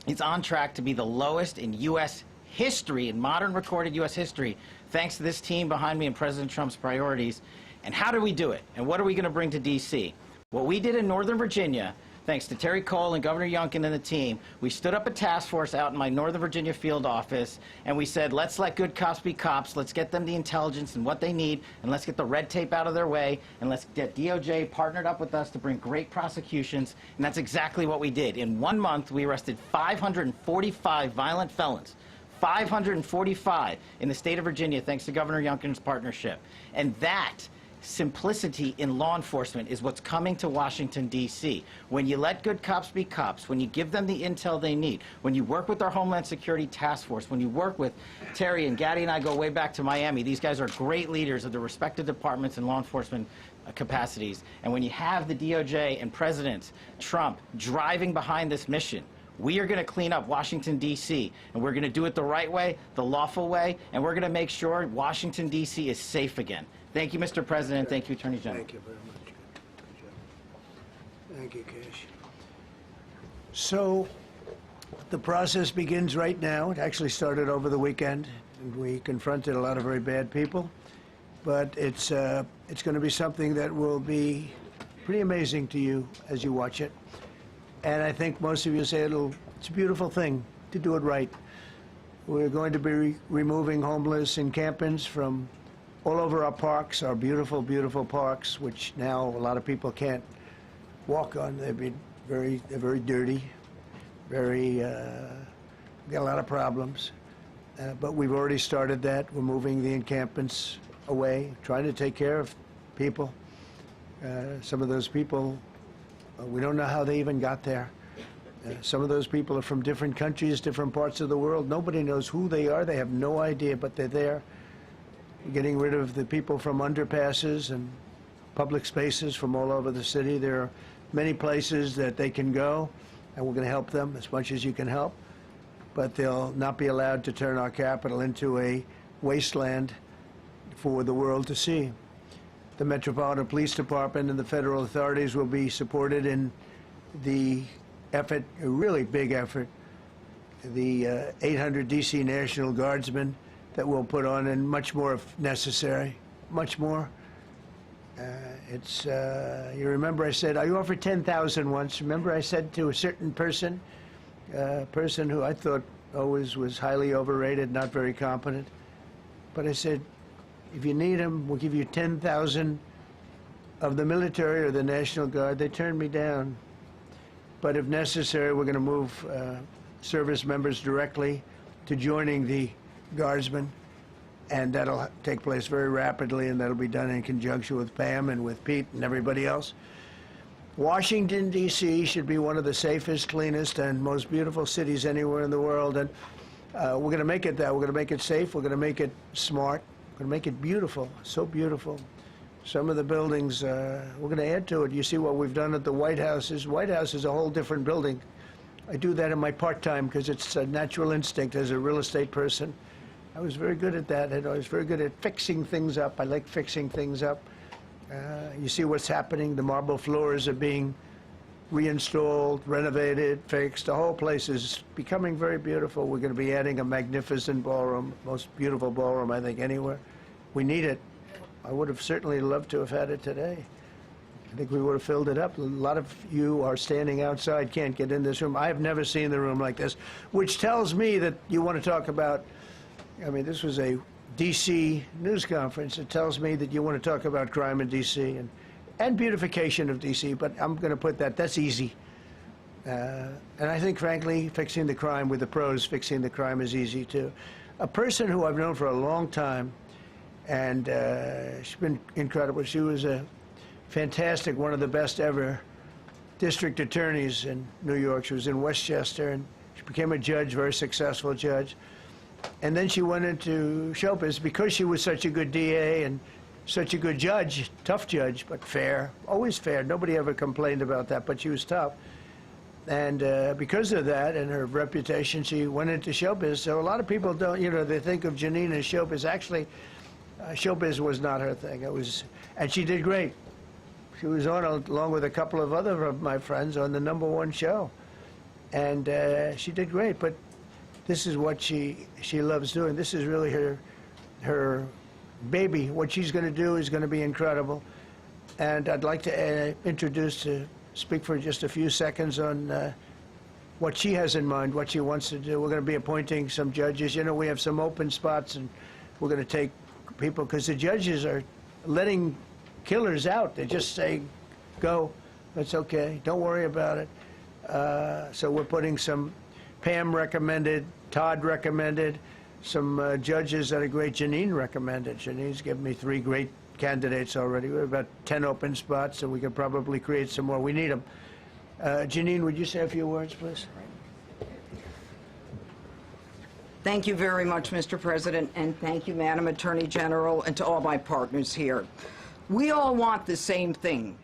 is on track to be the lowest in U.S. history, in modern recorded U.S. history, thanks to this team behind me and President Trump's priorities. And how do we do it? And what are we going to bring to D.C.? What we did in Northern Virginia, thanks to Terry Cole and Governor Youngkin and the team, we stood up a task force out in my Northern Virginia field office, and we said, let's let good cops be cops, let's get them the intelligence and what they need, and let's get the red tape out of their way, and let's get DOJ partnered up with us to bring great prosecutions, and that's exactly what we did. In 1 month, we arrested 545 violent felons. 545 in the state of Virginia, thanks to Governor Youngkin's partnership. And that simplicity in law enforcement is what's coming to Washington, D.C. When you let good cops be cops, when you give them the intel they need, when you work with our Homeland Security Task Force, when you work with Terry and Gaddy and I go way back to Miami, these guys are great leaders of the respective departments and law enforcement capacities. And when you have the DOJ and President Trump driving behind this mission, we are going to clean up Washington, D.C., and we're going to do it the right way, the lawful way, and we're going to make sure Washington, D.C. is safe again. Thank you, Mr. President. Thank you, Attorney General. Thank you very much. Thank you, Cash. So the process begins right now. It actually started over the weekend, and we confronted a lot of very bad people. But it's going to be something that will be pretty amazing to you as you watch it. And I think most of you say it's a beautiful thing to do it right. We're going to be removing homeless encampments from all over our parks, our beautiful, beautiful parks, which now a lot of people can't walk on. They're very dirty, we got a lot of problems. But we've already started that. We're moving the encampments away, trying to take care of people. Some of those people, we don't know how they even got there. Some of those people are from different countries, different parts of the world. Nobody knows who they are. They have no idea, but they're there. We're getting rid of the people from underpasses and public spaces from all over the city. There are many places that they can go, and we're going to help them as much as you can help. But they'll not be allowed to turn our capital into a wasteland for the world to see. The Metropolitan Police Department and the federal authorities will be supported in the effort, a really big effort, the 800 D.C. National Guardsmen that we'll put on, and much more if necessary, much more. You remember I said, I offered 10,000 once. Remember I said to a certain person, a person who I thought always was highly overrated, not very competent, but I said, if you need them, we'll give you 10,000 of the military or the National Guard. They turned me down. But if necessary, we're going to move service members directly to joining the Guardsmen, and that'll take place very rapidly, and that'll be done in conjunction with Pam and with Pete and everybody else. Washington, D.C. should be one of the safest, cleanest, and most beautiful cities anywhere in the world, and we're going to make it that. We're going to make it safe. We're going to make it smart. We're going to make it beautiful, so beautiful. Some of the buildings, we're going to add to it. You see what we've done at the White House. White House is a whole different building. I do that in my part-time because it's a natural instinct as a real estate person. I was very good at that, and I was very good at fixing things up. I like fixing things up. You see what's happening. The marble floors are being reinstalled, renovated, fixed. The whole place is becoming very beautiful. We're going to be adding a magnificent ballroom, most beautiful ballroom, I think, anywhere. We need it. I would have certainly loved to have had it today. I think we would have filled it up. A lot of you are standing outside, can't get in this room. I've never seen the room like this, which tells me that you want to talk about, I mean, this was a D.C. news conference. It tells me that you want to talk about crime in D.C. and beautification of D.C., but I'm going to put that's easy. And I think, frankly, fixing the crime with the pros, fixing the crime is easy, too. A person who I've known for a long time, and she's been incredible. She was a fantastic, one of the best ever district attorneys in New York. She was in Westchester, and she became a judge, very successful judge. And then she went into showbiz because she was such a good DA and such a good judge, tough judge, but fair, always fair. Nobody ever complained about that, but she was tough. And because of that and her reputation, she went into showbiz. So a lot of people don't, they think of Janine as showbiz. Actually, showbiz was not her thing. And she did great. She was on, along with a couple of other of my friends, on the #1 show. And she did great, but this is what she loves doing. This is really her baby. What she's going to do is going to be incredible. And I'd like to speak for just a few seconds on what she has in mind, what she wants to do. We're going to be appointing some judges. We have some open spots, and we're going to take people, because the judges are letting killers out. They just say, go, that's okay, don't worry about it. So we're putting some, Pam recommended, Todd recommended, some judges that are great. Janine recommended. Janine's given me 3 great candidates already. We have about 10 open spots, and we could probably create some more. We need them. Janine, would you say a few words, please? Thank you very much, Mr. President, and thank you, Madam Attorney General, and to all my partners here. We all want the same thing.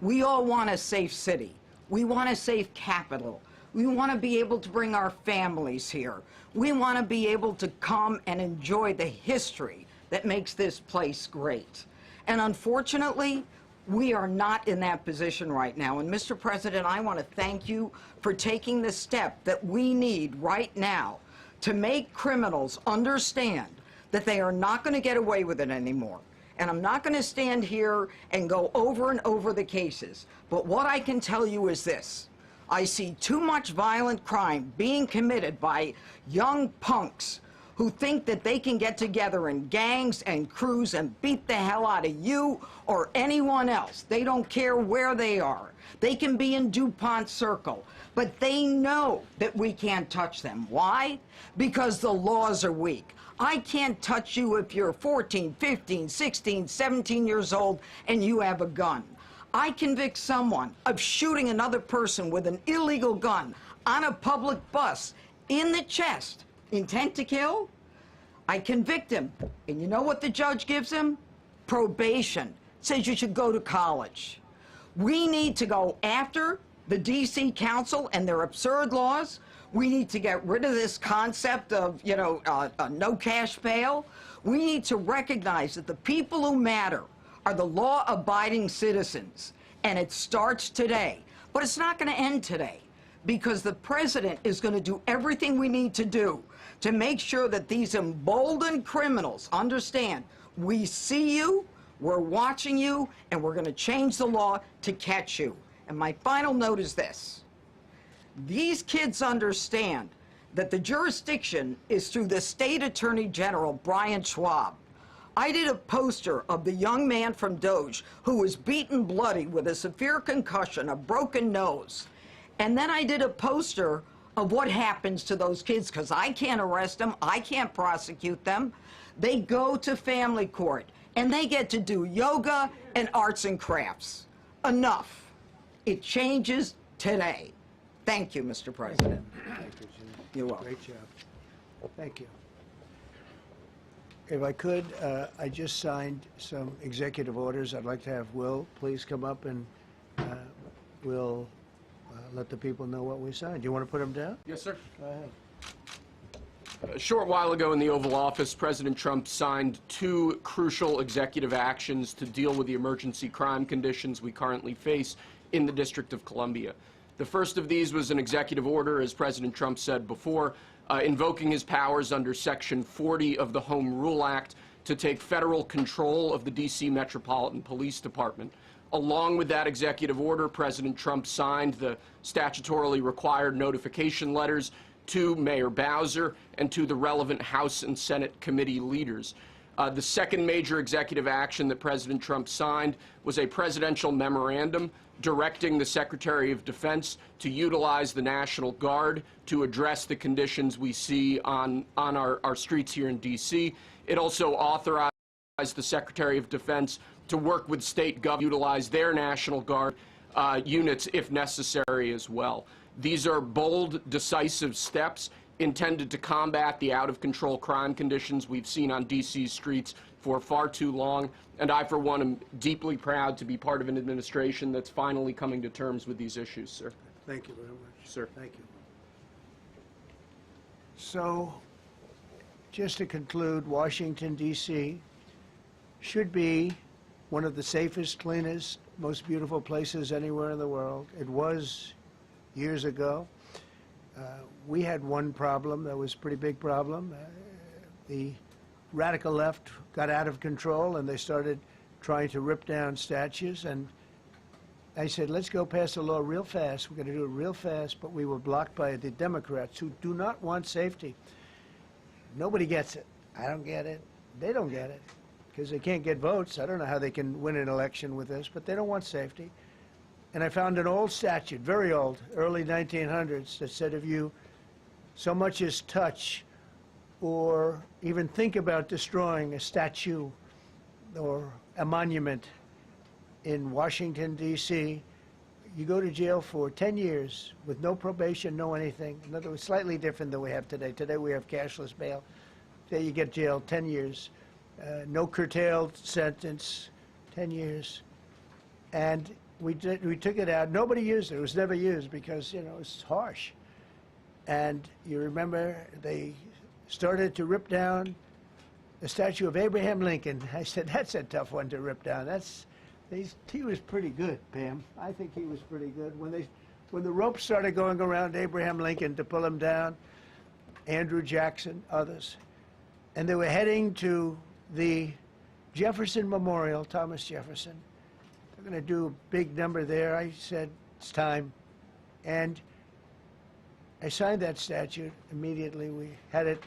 We all want a safe city. We want a safe capital. We want to be able to bring our families here. We want to be able to come and enjoy the history that makes this place great. And unfortunately, we are not in that position right now. And Mr. President, I want to thank you for taking the step that we need right now to make criminals understand that they are not going to get away with it anymore. And I'm not going to stand here and go over and over the cases. But what I can tell you is this. I see too much violent crime being committed by young punks who think that they can get together in gangs and crews and beat the hell out of you or anyone else. They don't care where they are. They can be in DuPont Circle, but they know that we can't touch them. Why? Because the laws are weak. I can't touch you if you're 14, 15, 16, 17 years old and you have a gun. I convict someone of shooting another person with an illegal gun on a public bus in the chest, intent to kill. I convict him, and you know what the judge gives him? Probation. Says you should go to college. We need to go after the D.C. Council and their absurd laws. We need to get rid of this concept of, no cash bail. We need to recognize that the people who matter are the law-abiding citizens, and it starts today. But it's not going to end today, because the president is going to do everything we need to do to make sure that these emboldened criminals understand we see you, we're watching you, and we're going to change the law to catch you. And my final note is this. These kids understand that the jurisdiction is through the State Attorney General, Brian Schwab. I did a poster of the young man from Doge who was beaten bloody with a severe concussion, a broken nose. And then I did a poster of what happens to those kids, because I can't arrest them, I can't prosecute them. They go to family court, and they get to do yoga and arts and crafts. Enough. It changes today. Thank you, Mr. President. Thank you, Janine. You're welcome. Great job. Thank you. If I could, I just signed some executive orders. I'd like to have Will please come up, and we'll let the people know what we signed. Do you want to put them down? Yes, sir. Go ahead. A short while ago in the Oval Office, President Trump signed 2 crucial executive actions to deal with the emergency crime conditions we currently face in the District of Columbia. The first of these was an executive order, as President Trump said before, invoking his powers under Section 40 of the Home Rule Act to take federal control of the D.C. Metropolitan Police Department. Along with that executive order, President Trump signed the statutorily required notification letters to Mayor Bowser and to the relevant House and Senate committee leaders. The second major executive action that President Trump signed was a presidential memorandum directing the Secretary of Defense to utilize the National Guard to address the conditions we see on our streets here in D.C. It also authorized the Secretary of Defense to work with state governments to utilize their National Guard units if necessary as well. These are bold, decisive steps intended to combat the out-of-control crime conditions we've seen on D.C.'s streets for far too long, and I, for one, am deeply proud to be part of an administration that's finally coming to terms with these issues, sir. Thank you very much. Sir. Thank you. So, just to conclude, Washington, D.C. should be one of the safest, cleanest, most beautiful places anywhere in the world. It was years ago. We had one problem that was a pretty big problem. The radical left got out of control and they started trying to rip down statues, and I said, let's go pass a law real fast. We're going to do it real fast, but we were blocked by the Democrats who do not want safety. Nobody gets it. I don't get it. They don't get it because they can't get votes. I don't know how they can win an election with this, but they don't want safety. And I found an old statute, very old, early 1900s, that said if you so much as touch or even think about destroying a statue or a monument in Washington, D.C., you go to jail for 10 years with no probation, no anything. In other words, slightly different than we have today. Today we have cashless bail. Today you get jailed 10 years. No curtailed sentence, 10 years. And we took it out. Nobody used it. It was never used because, you know, it's harsh. And you remember they started to rip down the statue of Abraham Lincoln. I said, that's a tough one to rip down. He was pretty good, Pam. I think he was pretty good. When the ropes started going around Abraham Lincoln to pull him down, Andrew Jackson, others, and they were heading to the Jefferson Memorial, Thomas Jefferson. They're going to do a big number there. I said, it's time. And I signed that statute immediately. We had it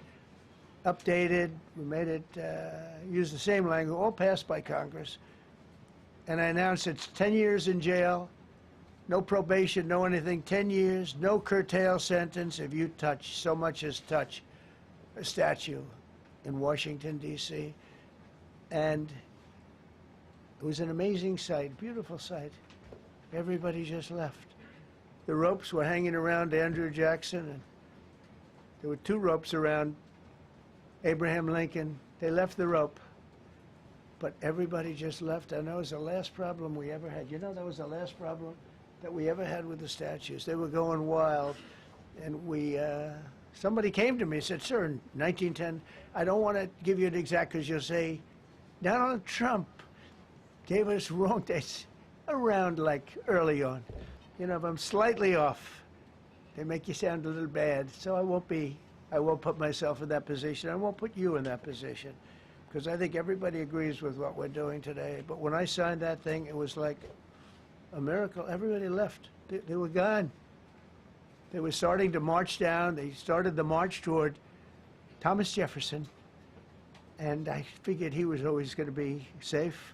updated. We made it use the same language, all passed by Congress. And I announced it's 10 years in jail, no probation, no anything, 10 years, no curtail sentence if you touch, so much as touch a statue in Washington, D.C. And it was an amazing sight, beautiful sight. Everybody just left. The ropes were hanging around Andrew Jackson, and there were 2 ropes around Abraham Lincoln. They left the rope, but everybody just left. And that was the last problem we ever had. You know, that was the last problem that we ever had with the statues. They were going wild, and somebody came to me and said, sir, in 1910, I don't want to give you an exact because you'll say, Donald Trump gave us wrong dates around like early on. You know, if I'm slightly off, they make you sound a little bad. So I won't put myself in that position. I won't put you in that position because I think everybody agrees with what we're doing today. But when I signed that thing, it was like a miracle. Everybody left. They were gone. They were starting to march down. They started the march toward Thomas Jefferson. And I figured he was always going to be safe.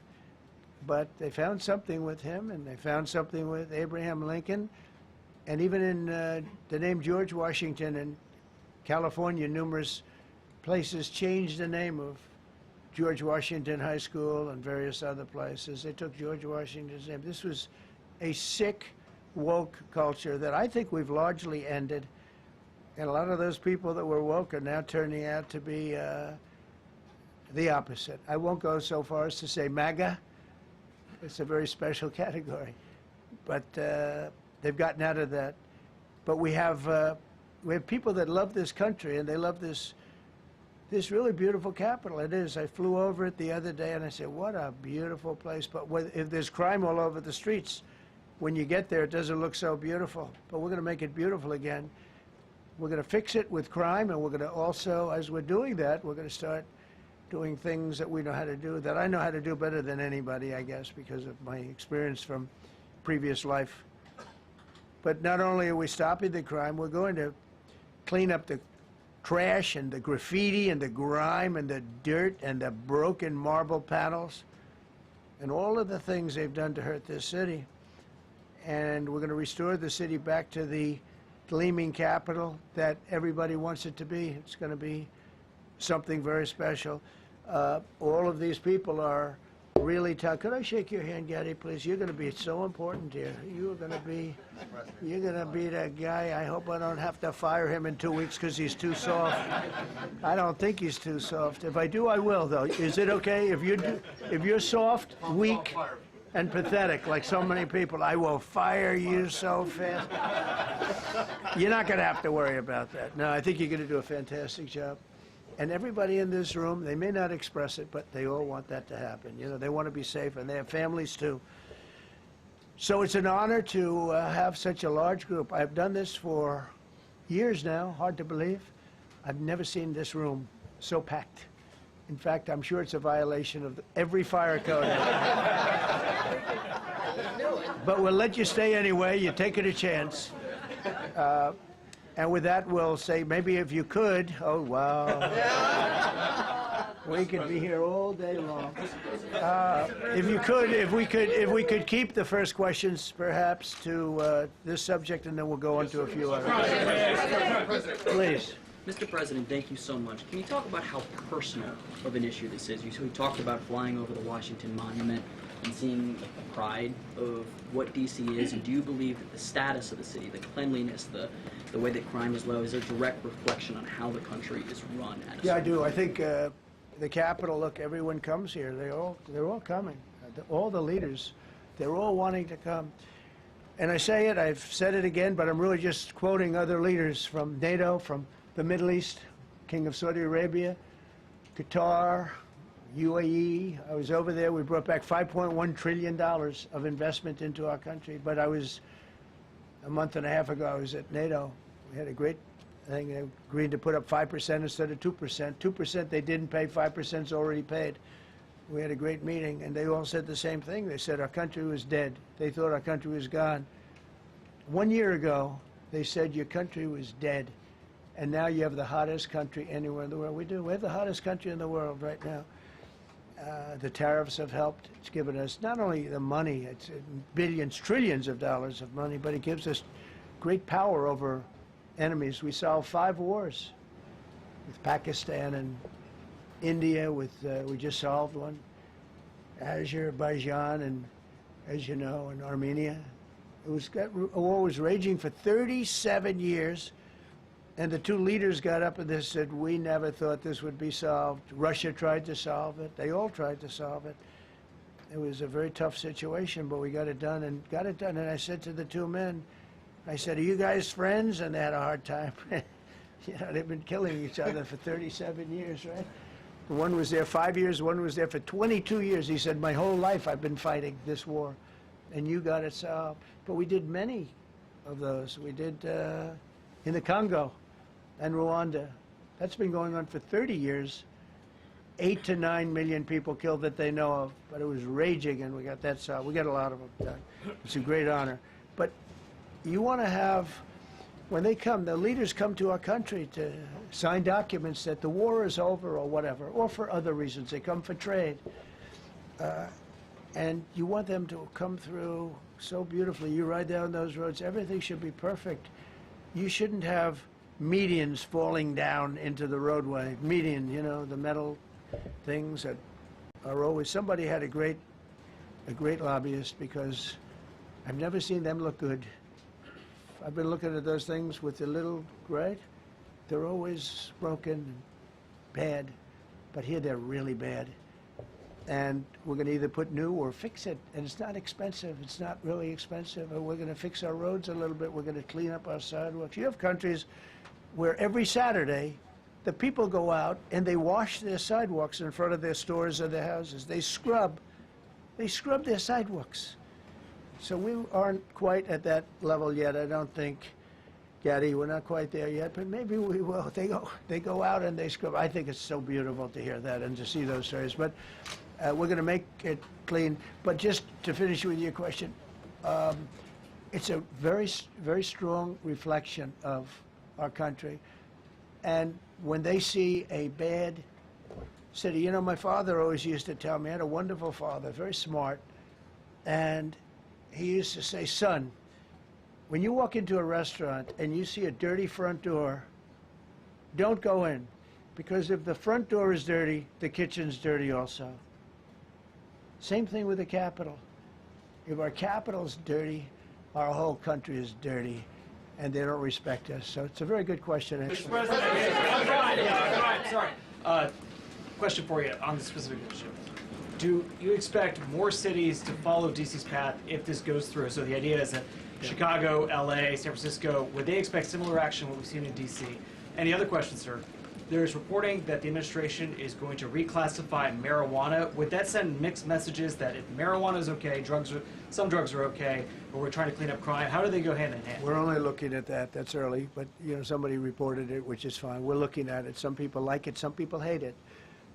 But they found something with him, and they found something with Abraham Lincoln. And even in the name George Washington in California, numerous places changed the name of George Washington High School and various other places. They took George Washington's name. This was a sick, woke culture that I think we've largely ended. And a lot of those people that were woke are now turning out to be the opposite. I won't go so far as to say MAGA. It's a very special category. But they've gotten out of that. But we have people that love this country, and they love this this really beautiful capital. It is. I flew over it the other day and I said, what a beautiful place. But if there's crime all over the streets, when you get there, it doesn't look so beautiful. But we're going to make it beautiful again. We're going to fix it with crime, and we're going to also, as we're doing that, we're going to start doing things that we know how to do, that I know how to do better than anybody, I guess, because of my experience from previous life. But not only are we stopping the crime, we're going to clean up the trash and the graffiti and the grime and the dirt and the broken marble panels and all of the things they've done to hurt this city. And we're going to restore the city back to the gleaming capital that everybody wants it to be. It's going to be something very special. All of these people are really tough. Could I shake your hand, Gaddy, please? You're going to be so important here. You're going to be that guy. I hope I don't have to fire him in 2 weeks because he's too soft. I don't think he's too soft. If I do, I will, though. Is it okay if you're soft, weak, and pathetic, like so many people, I will fire you so fast. You're not going to have to worry about that. No, I think you're going to do a fantastic job. And everybody in this room, they may not express it, but they all want that to happen. You know, they want to be safe, and they have families too. So it's an honor to have such a large group. I've done this for years now, hard to believe. I've never seen this room so packed. In fact, I'm sure it's a violation of every fire code. But we'll let you stay anyway. You're taking a chance. And with that, we'll say, maybe if you could, oh, wow. We could be here all day long. If we could keep the first questions, perhaps, to this subject, and then we'll go on to a few others. Please. Mr. President, thank you so much. Can you talk about how personal of an issue this is? You talked about flying over the Washington Monument and seeing the pride of what D.C. is, and do you believe that the status of the city, the cleanliness, the way that crime is low, is a direct reflection on how the country is run? Yeah, I do. I think the Capitol, look, everyone comes here. They're all coming. All the leaders, they're all wanting to come. And I say it, I've said it again, but I'm really just quoting other leaders from NATO, from the Middle East, King of Saudi Arabia, Qatar, UAE. I was over there. We brought back $5.1 trillion of investment into our country. But I was, a month and a half ago, I was at NATO. We had a great thing. They agreed to put up 5% instead of 2%. 2% they didn't pay, 5%'s already paid. We had a great meeting, and they all said the same thing. They said our country was dead. They thought our country was gone. 1 year ago, they said your country was dead. And now you have the hottest country anywhere in the world. We do. We have the hottest country in the world right now. The tariffs have helped. It's given us not only the money, it's billions, trillions of dollars of money, but it gives us great power over enemies. We solved 5 wars with Pakistan and India. We just solved one. Azerbaijan and, as you know, and Armenia. A war was raging for 37 years. And the 2 leaders got up and they said, we never thought this would be solved. Russia tried to solve it. They all tried to solve it. It was a very tough situation, but we got it done and got it done. And I said to the 2 men, I said, are you guys friends? And they had a hard time. You know, they've been killing each other for 37 years, right? One was there 5 years, one was there for 22 years. He said, my whole life I've been fighting this war, and you got it solved. But we did many of those. We did in the Congo and Rwanda. That's been going on for 30 years. 8 to 9 million people killed that they know of, but it was raging, and we got that solved. We got a lot of them done. It's a great honor. But you want to have, when they come, the leaders come to our country to sign documents that the war is over or whatever, or for other reasons. They come for trade. And you want them to come through so beautifully. You ride down those roads, everything should be perfect. You shouldn't have medians falling down into the roadway. Median, you know, the metal things that are always, somebody had a great lobbyist, because I've never seen them look good. I've been looking at those things with the little, right? They're always broken and bad, but here they're really bad. And we're going to either put new or fix it, and it's not expensive. It's not really expensive. And we're going to fix our roads a little bit. We're going to clean up our sidewalks. You have countries where every Saturday the people go out and they wash their sidewalks in front of their stores or their houses. They scrub their sidewalks. So we aren't quite at that level yet, I don't think. Gaddy, we're not quite there yet, but maybe we will. They go out and they scrub. I think it's so beautiful to hear that and to see those stories. But we're going to make it clean. But just to finish with your question, it's a very, very strong reflection of our country. And when they see a bad city, you know, my father always used to tell me, I had a wonderful father, very smart, and he used to say, son, when you walk into a restaurant and you see a dirty front door, don't go in. Because if the front door is dirty, the kitchen's dirty also. Same thing with the Capitol. If our Capitol's dirty, our whole country is dirty, and they don't respect us. So it's a very good question, actually. Mr. President, sorry. Question for you on the specific issue. Do you expect more cities to follow DC's path if this goes through? So the idea is that Chicago, LA, San Francisco, would they expect similar action to what we've seen in DC? And the other question, sir, there's reporting that the administration is going to reclassify marijuana. Would that send mixed messages that if marijuana is okay, some drugs are okay, but we're trying to clean up crime? How do they go hand in hand? We're only looking at that. That's early, but you know, somebody reported it, which is fine. We're looking at it. Some people like it, some people hate it.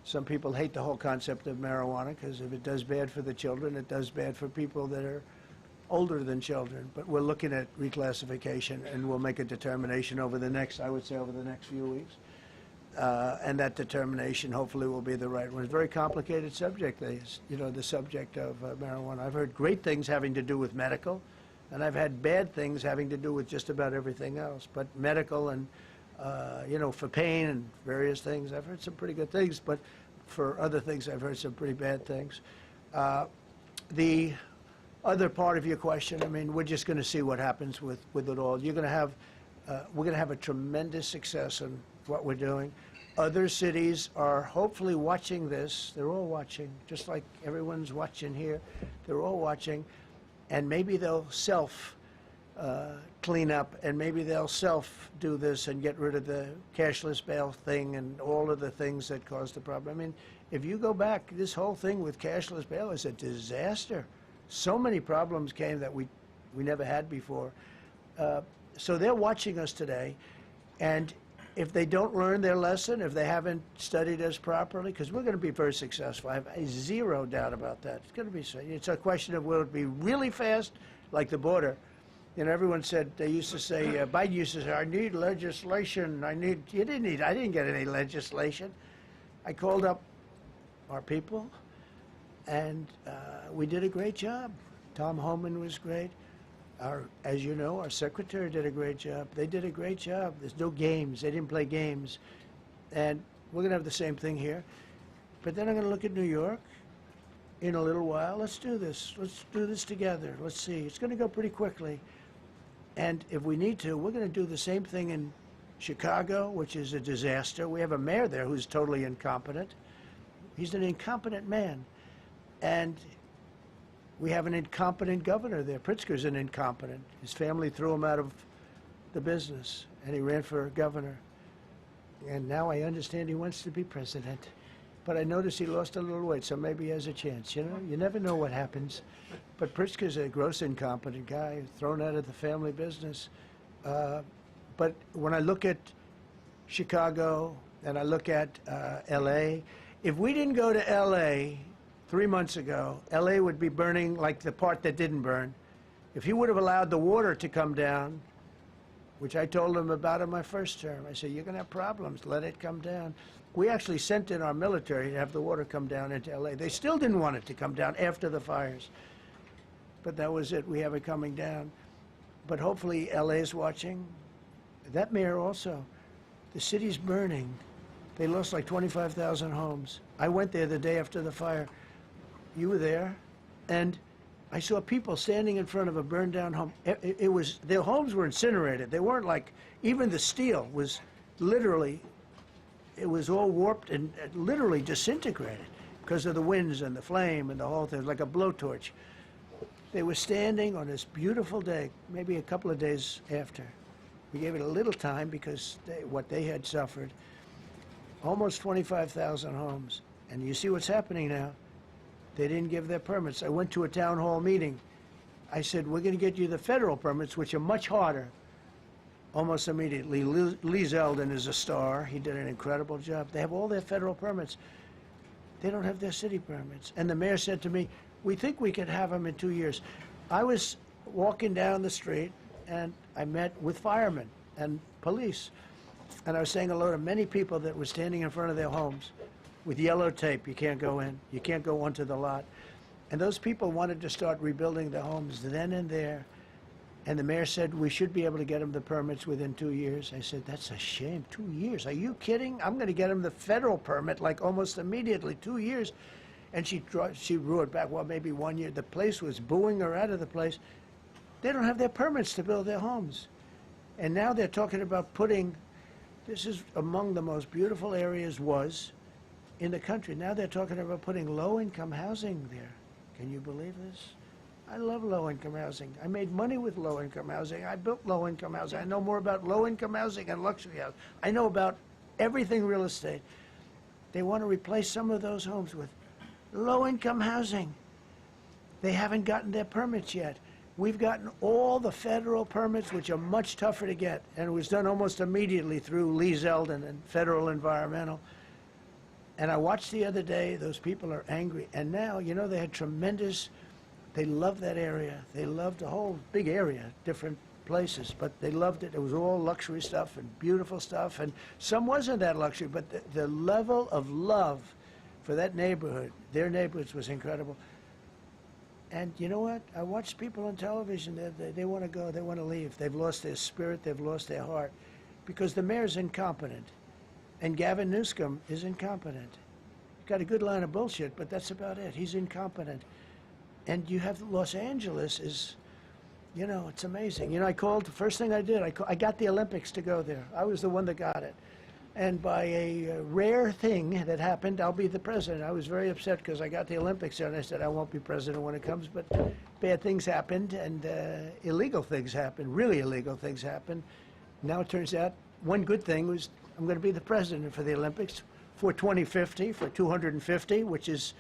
Some people hate the whole concept of marijuana because if it does bad for the children, it does bad for people that are older than children. But we're looking at reclassification, and we'll make a determination over the next, I would say, over the next few weeks. And that determination hopefully will be the right one. It's a very complicated subject, you know, the subject of marijuana. I've heard great things having to do with medical, and I've had bad things having to do with just about everything else. But medical and, you know, for pain and various things, I've heard some pretty good things, but for other things, I've heard some pretty bad things. The other part of your question, I mean, we're just going to see what happens with it all. You're going to have, we're going to have a tremendous success in what we're doing. Other cities are hopefully watching this. They're all watching, just like everyone's watching here. They're all watching, and maybe they'll clean up, and maybe they'll do this and get rid of the cashless bail thing and all of the things that caused the problem. I mean, if you go back, this whole thing with cashless bail is a disaster. So many problems came that we never had before. So they're watching us today, and if they don't learn their lesson, if they haven't studied us properly, because we're going to be very successful. I have zero doubt about that. It's going to be. It's a question of will it be really fast, like the border. You know, everyone said, they used to say, Biden used to say, I need legislation. I didn't get any legislation. I called up our people, and we did a great job. Tom Homan was great. As you know, our secretary did a great job. They did a great job. There's no games. They didn't play games. And we're going to have the same thing here. But then I'm going to look at New York in a little while. Let's do this. Let's do this together. Let's see. It's going to go pretty quickly. And if we need to, we're going to do the same thing in Chicago, which is a disaster. We have a mayor there who's totally incompetent. He's an incompetent man. And we have an incompetent governor there. Pritzker's an incompetent. His family threw him out of the business, and he ran for governor. And now I understand he wants to be president. But I noticed he lost a little weight, so maybe he has a chance. You know, you never know what happens. But Pritzker's a gross incompetent guy, thrown out of the family business. But when I look at Chicago and I look at L.A., if we didn't go to L.A. 3 months ago, L.A. would be burning like the part that didn't burn. If he would have allowed the water to come down, which I told him about in my first term, I said, you're going to have problems, let it come down. We actually sent in our military to have the water come down into L.A. They still didn't want it to come down after the fires. But that was it, we have it coming down. But hopefully L.A. is watching. That mayor also, the city's burning. They lost like 25,000 homes. I went there the day after the fire. You were there, and I saw people standing in front of a burned down home. It was, their homes were incinerated. They weren't like, even the steel was literally, it was all warped and literally disintegrated because of the winds and the flame and the whole thing, like a blowtorch. They were standing on this beautiful day, maybe a couple of days after. We gave it a little time because what they had suffered. almost 25,000 homes. And you see what's happening now. They didn't give their permits. I went to a town hall meeting. I said, we're going to get you the federal permits, which are much harder. Almost immediately, Lee Zeldin is a star. He did an incredible job. They have all their federal permits. They don't have their city permits. And the mayor said to me, we think we could have them in 2 years. I was walking down the street, and I met with firemen and police. And I was saying hello to many people that were standing in front of their homes with yellow tape. You can't go in. You can't go onto the lot. And those people wanted to start rebuilding their homes then and there. And the mayor said, we should be able to get them the permits within 2 years. I said, that's a shame. 2 years? Are you kidding? I'm going to get them the federal permit like almost immediately. 2 years. And she roared back, well, maybe 1 year. The place was booing her out of the place. They don't have their permits to build their homes. And now they're talking about putting, this is among the most beautiful areas was in the country. Now they're talking about putting low-income housing there. Can you believe this? I love low-income housing. I made money with low-income housing. I built low-income housing. I know more about low-income housing and luxury housing. I know about everything real estate. They want to replace some of those homes with low-income housing. They haven't gotten their permits yet. We've gotten all the federal permits, which are much tougher to get, and it was done almost immediately through Lee Zeldin and Federal Environmental. And I watched the other day, those people are angry. And now, you know, they had tremendous, they loved that area. They loved the whole big area, different places, but they loved it. It was all luxury stuff and beautiful stuff, and some wasn't that luxury, but the level of love for that neighborhood, their neighborhoods, was incredible. And you know what? I watch people on television, they want to go, they want to leave. They've lost their spirit, they've lost their heart, because the mayor's incompetent. And Gavin Newsom is incompetent. He's got a good line of bullshit, but that's about it. He's incompetent. And you have Los Angeles is, you know, it's amazing. You know, I called, the first thing I did, I got the Olympics to go there. I was the one that got it. And by a rare thing that happened, I'll be the president. I was very upset because I got the Olympics there, and I said, I won't be president when it comes, but bad things happened, and illegal things happened, really illegal things happened. Now it turns out one good thing was I'm going to be the president for the Olympics for 2050, for 250, which is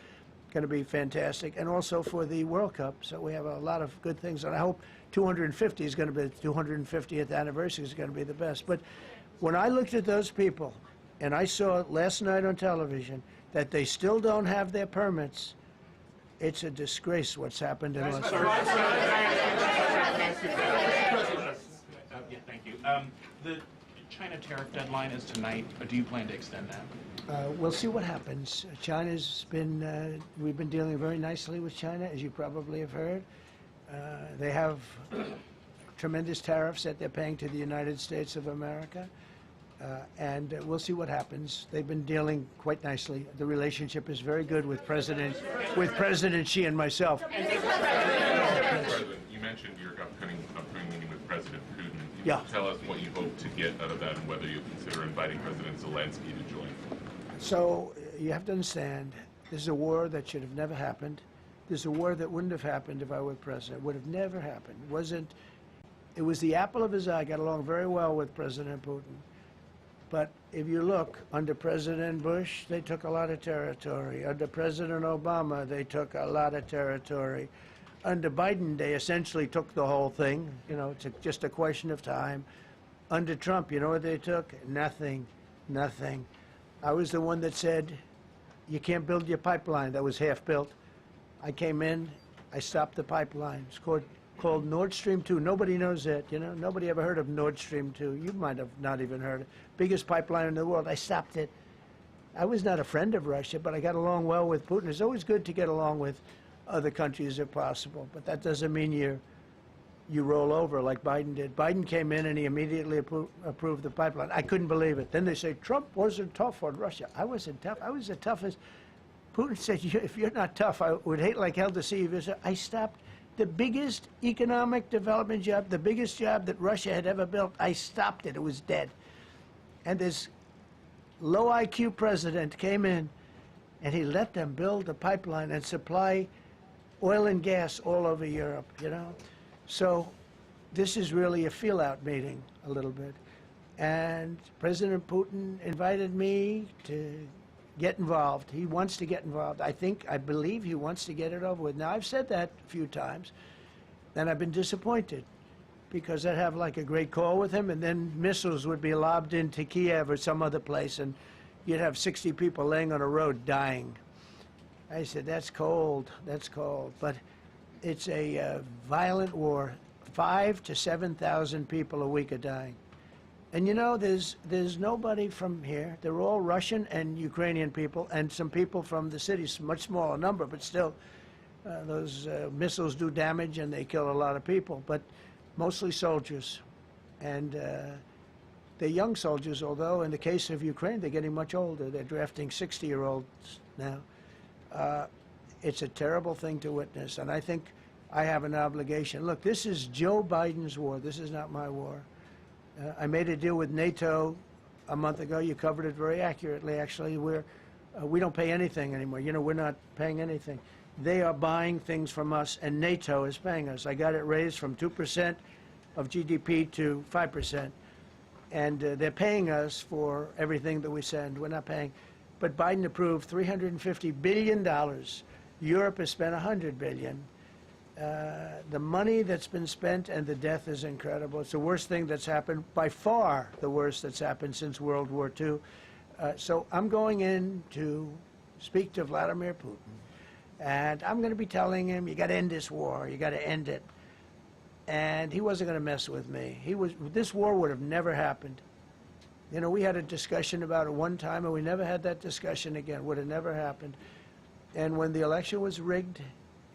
going to be fantastic, and also for the World Cup. So we have a lot of good things, and I hope 250 is going to be, the 250th anniversary is going to be the best. But when I looked at those people, and I saw last night on television that they still don't have their permits, it's a disgrace what's happened in Los Angeles. Thank you. The China tariff deadline is tonight. Do you plan to extend that? We'll see what happens. China's been, we've been dealing very nicely with China, as you probably have heard. They have tremendous tariffs that they're paying to the United States of America. And we'll see what happens. They've been dealing quite nicely. The relationship is very good with President Xi and myself. President, you mentioned your upcoming meeting with President Putin. Yeah. Tell us what you hope to get out of that and whether you consider inviting President Zelensky to join. So you have to understand, this is a war that should have never happened. This is a war that wouldn't have happened if I were president. It would have never happened. It was the apple of his eye. I got along very well with President Putin. But if you look, under President Bush, they took a lot of territory. Under President Obama, they took a lot of territory. Under Biden, they essentially took the whole thing. You know, it's just a question of time. Under Trump, you know what they took? Nothing, nothing. I was the one that said, you can't build your pipeline. That was half built. I came in, I stopped the pipeline. It's called Nord Stream 2. Nobody knows that, you know. Nobody ever heard of Nord Stream 2. You might have not even heard it. Biggest pipeline in the world. I stopped it. I was not a friend of Russia, but I got along well with Putin. It's always good to get along with other countries if possible, but that doesn't mean you roll over like Biden did. Biden came in and he immediately approved the pipeline. I couldn't believe it. Then they say Trump wasn't tough on Russia. I wasn't tough. I was the toughest. Putin said, if you're not tough, I would hate like hell to see you. I stopped the biggest economic development job, the biggest job that Russia had ever built. I stopped it. It was dead. And this low IQ president came in and he let them build the pipeline and supply oil and gas all over Europe, you know. So this is really a feel-out meeting, a little bit. And President Putin invited me to get involved. He wants to get involved. I believe he wants to get it over with. Now, I've said that a few times, and I've been disappointed because I'd have like a great call with him, and then missiles would be lobbed into Kiev or some other place, and you'd have 60 people laying on a road dying. I said, that's cold, that's cold. But it's a violent war. 5,000 to 7,000 people a week are dying. And you know, there's nobody from here. They're all Russian and Ukrainian people, and some people from the cities, much smaller number, but still, those missiles do damage and they kill a lot of people, but mostly soldiers. And they're young soldiers, although in the case of Ukraine, they're getting much older. They're drafting 60-year-olds now. It's a terrible thing to witness, and I think I have an obligation. Look, this is Joe Biden's war. This is not my war. I made a deal with NATO a month ago. You covered it very accurately, actually. We don't pay anything anymore. You know, we're not paying anything. They are buying things from us, and NATO is paying us. I got it raised from 2% of GDP to 5%. And they're paying us for everything that we send. We're not paying. But Biden approved $350 billion. Europe has spent $100 billion. The money that's been spent and the death is incredible. It's the worst thing that's happened, by far the worst that's happened since World War II. So I'm going in to speak to Vladimir Putin, and I'm going to be telling him, you got to end this war, you got to end it. And he wasn't going to mess with me. This war would have never happened. You know, we had a discussion about it one time, and we never had that discussion again. Would have never happened. And when the election was rigged,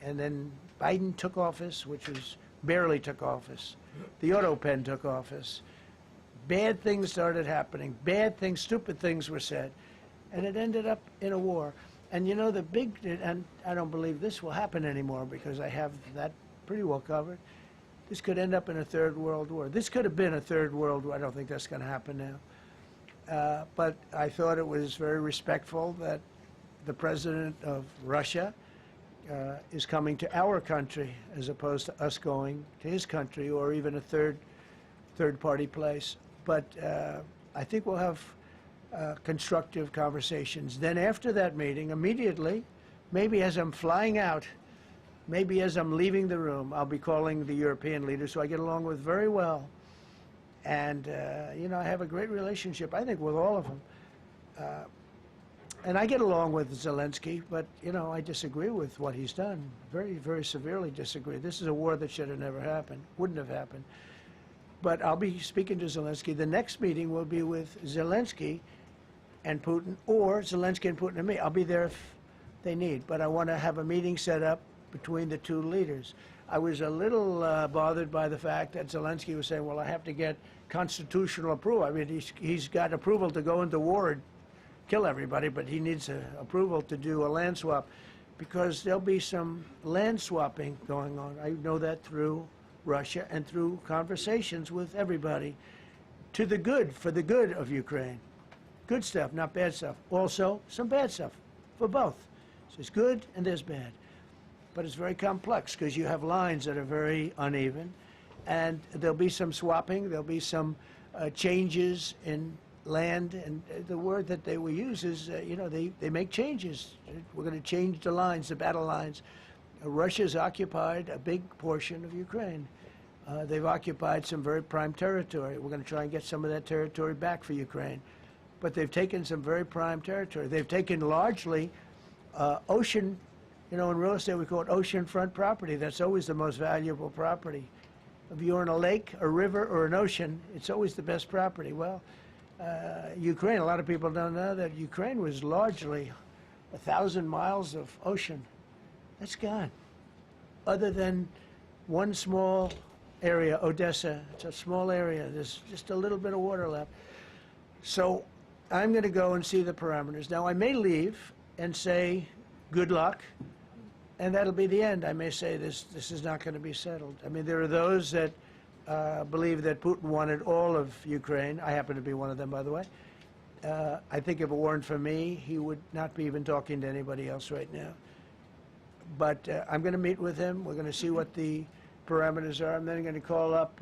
and then Biden took office, which was barely took office. The auto pen took office. Bad things started happening. Bad things, stupid things were said. And it ended up in a war. And you know, and I don't believe this will happen anymore because I have that pretty well covered. This could end up in a third world war. This could have been a third world war. I don't think that's going to happen now. But I thought it was very respectful that the president of Russia is coming to our country as opposed to us going to his country or even a third-party place. But I think we'll have constructive conversations. Then after that meeting, immediately, maybe as I'm flying out, maybe as I'm leaving the room, I'll be calling the European leaders who I get along with very well. And, you know, I have a great relationship, I think, with all of them. And I get along with Zelensky, but, you know, I disagree with what he's done. Very, very severely disagree. This is a war that should have never happened, wouldn't have happened. But I'll be speaking to Zelensky. The next meeting will be with Zelensky and Putin, or Zelensky and Putin and me. I'll be there if they need. But I want to have a meeting set up between the two leaders. I was a little bothered by the fact that Zelensky was saying, well, I have to get constitutional approval. I mean, he's got approval to go into war and kill everybody, but he needs approval to do a land swap because there'll be some land swapping going on. I know that through Russia and through conversations with everybody to the good, for the good of Ukraine. Good stuff, not bad stuff. Also, some bad stuff for both. So there's good and there's bad. But it's very complex because you have lines that are very uneven, and there'll be some swapping, there'll be some changes in land, and the word that they will use is, you know, they make changes. We're going to change the lines, the battle lines. Russia's occupied a big portion of Ukraine. They've occupied some very prime territory. We're going to try and get some of that territory back for Ukraine. But they've taken some very prime territory. They've taken largely ocean, you know, in real estate we call it oceanfront property. That's always the most valuable property. If you're in a lake, a river, or an ocean, it's always the best property. Well, Ukraine, a lot of people don't know that Ukraine was largely 1,000 miles of ocean. That's gone. Other than one small area, Odessa, it's a small area. There's just a little bit of water left. So I'm going to go and see the parameters. Now, I may leave and say, good luck, and that'll be the end. I may say this is not going to be settled. I mean, there are those that believe that Putin wanted all of Ukraine. I happen to be one of them, by the way. I think if it weren't for me, he would not be even talking to anybody else right now. But I'm going to meet with him. We're going to see what the parameters are. I'm then going to call up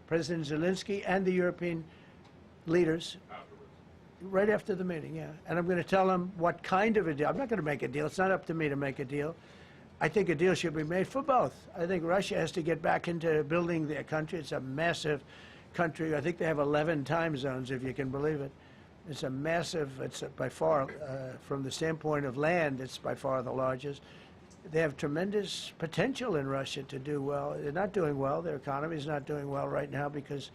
President Zelensky and the European leaders. Right after the meeting, yeah. And I'm going to tell them what kind of a deal. I'm not going to make a deal. It's not up to me to make a deal. I think a deal should be made for both. I think Russia has to get back into building their country. It's a massive country. I think they have 11 time zones, if you can believe it. It's a massive, it's by far, from the standpoint of land, it's by far the largest. They have tremendous potential in Russia to do well. They're not doing well. Their economy is not doing well right now because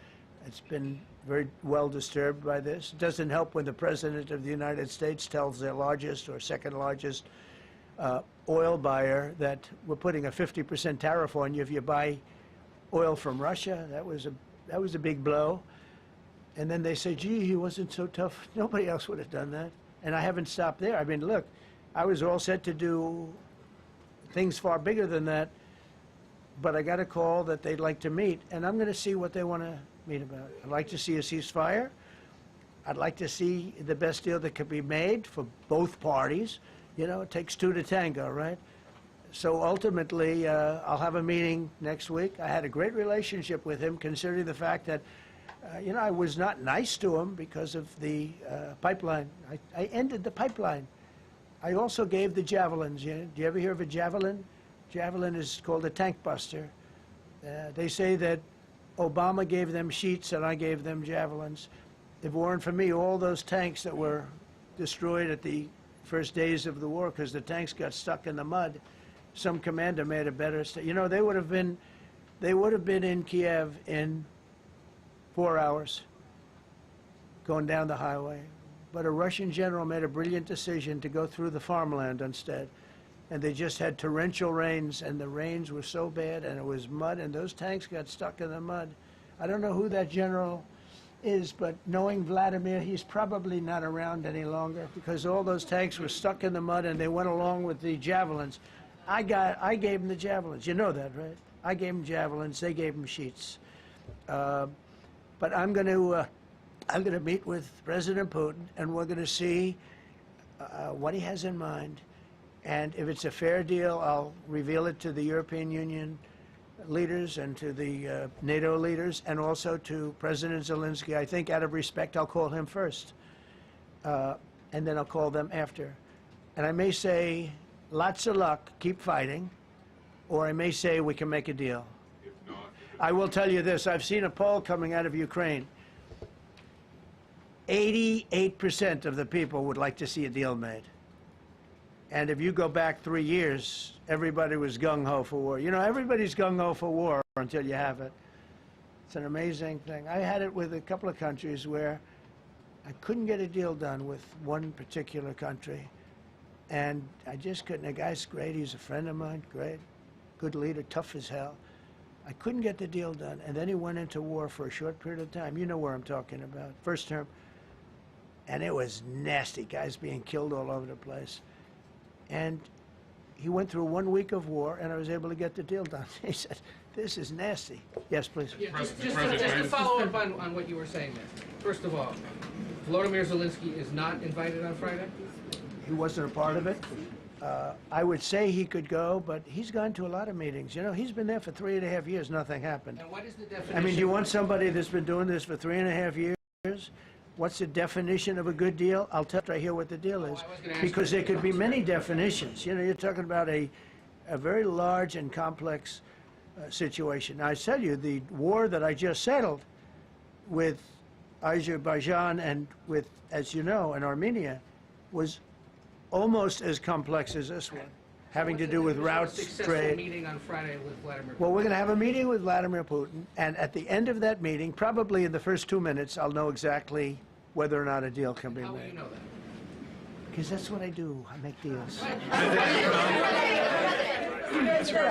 it's been very well disturbed by this. It doesn't help when the President of the United States tells their largest or second largest oil buyer that we're putting a 50% tariff on you if you buy oil from Russia. That was a big blow. And then they say, gee, he wasn't so tough. Nobody else would have done that. And I haven't stopped there. I mean, look, I was all set to do things far bigger than that, but I got a call that they'd like to meet, and I'm going to see what they want to meet about. I'd like to see a ceasefire. I'd like to see the best deal that could be made for both parties. You know, it takes two to tango, right? So ultimately, I'll have a meeting next week. I had a great relationship with him, considering the fact that, you know, I was not nice to him because of the pipeline. I ended the pipeline. I also gave the javelins. Do you ever hear of a javelin? Javelin is called a tank buster. They say that Obama gave them sheets and I gave them javelins. If it weren't for me, all those tanks that were destroyed at the first days of the war because the tanks got stuck in the mud, some commander made a better you know, they would have been in Kiev in 4 hours going down the highway. But a Russian general made a brilliant decision to go through the farmland instead. And they just had torrential rains, and the rains were so bad, and it was mud, and those tanks got stuck in the mud. I don't know who that general is, but knowing Vladimir, he's probably not around any longer because all those tanks were stuck in the mud, and they went along with the javelins. I gave them the javelins. You know that, right? I gave them javelins. They gave them sheets. But I'm going to meet with President Putin, and we're going to see what he has in mind. And if it's a fair deal, I'll reveal it to the European Union leaders and to the NATO leaders and also to President Zelensky. I think out of respect, I'll call him first. And then I'll call them after. And I may say, lots of luck, keep fighting. Or I may say, we can make a deal. If not, I will tell you this. I've seen a poll coming out of Ukraine. 88% of the people would like to see a deal made. And if you go back 3 years, everybody was gung-ho for war. You know, everybody's gung-ho for war until you have it. It's an amazing thing. I had it with a couple of countries where I couldn't get a deal done with one particular country. And I just couldn't. The guy's great. He's a friend of mine, great, good leader, tough as hell. I couldn't get the deal done. And then he went into war for a short period of time. You know where I'm talking about. First term. And it was nasty. Guys being killed all over the place. And he went through 1 week of war, and I was able to get the deal done. He said, this is nasty. Yes, please. Yeah, just to follow up on what you were saying there. First of all, Volodymyr Zelensky is not invited on Friday? He wasn't a part of it. I would say he could go, but he's gone to a lot of meetings. You know, he's been there for 3.5 years. Nothing happened. And what is the definition? I mean, do you want somebody that's been doing this for 3.5 years? What's the definition of a good deal? I'll tell you right here what the deal is. Because there could be many definitions. You know, you're talking about a very large and complex situation. Now, I tell you, the war that I just settled with Azerbaijan and with, as you know, in Armenia was almost as complex as this one, having to do with routes, trade. Successful meeting on Friday with Vladimir Putin. Well, we're going to have a meeting with Vladimir Putin, and at the end of that meeting, probably in the first 2 minutes, I'll know exactly whether or not a deal can be made. How will you know that? Because that's what I do. I make deals.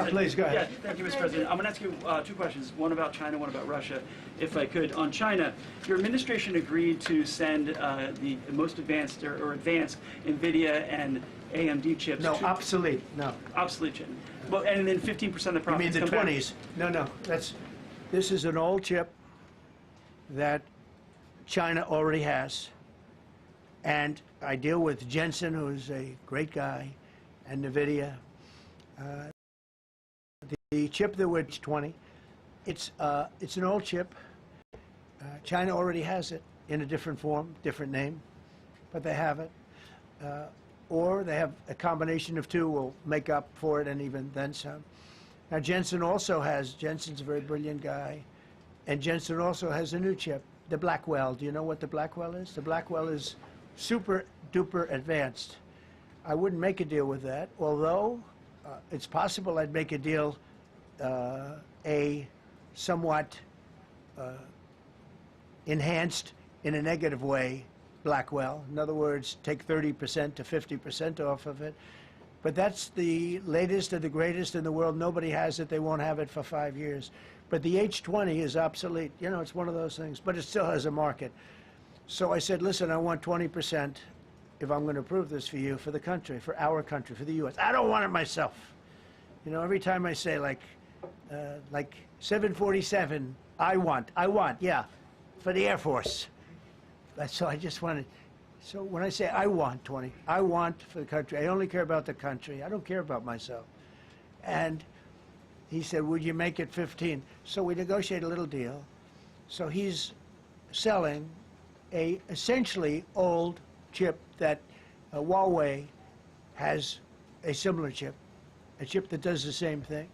Please, go ahead. Yeah, thank you, Mr. President. I'm going to ask you 2 questions, one about China, one about Russia, if I could. On China, your administration agreed to send the most advanced or advanced NVIDIA and AMD chips. No, obsolete. No. Obsolete chip. Well, and then 15% of the profits. You mean the 20s? No. This is an old chip that China already has. And I deal with Jensen, who's a great guy, and NVIDIA. The chip that was 20, it's an old chip. China already has it. in a different form, different name, but they have it. Or they have a combination of two will make up for it and even then some. Now Jensen also has, Jensen's a very brilliant guy, and Jensen also has a new chip, the Blackwell. Do you know what the Blackwell is? The Blackwell is super duper advanced. I wouldn't make a deal with that, although it's possible I'd make a deal, a somewhat enhanced in a negative way Blackwell. In other words, take 30% to 50% off of it. But that's the latest and the greatest in the world. Nobody has it. They won't have it for 5 years. But the H20 is obsolete. You know, it's one of those things. But it still has a market. So I said, listen, I want 20% if I'm going to approve this for you, for the country, for our country, for the U.S. I don't want it myself. You know, every time I say, like 747, I want, yeah, for the Air Force. So I just wanted, so when I say I want 20, I want for the country. I only care about the country. I don't care about myself. And he said, would you make it 15? So we negotiated a little deal. So he's selling a essentially old chip that Huawei has a similar chip, a chip that does the same thing.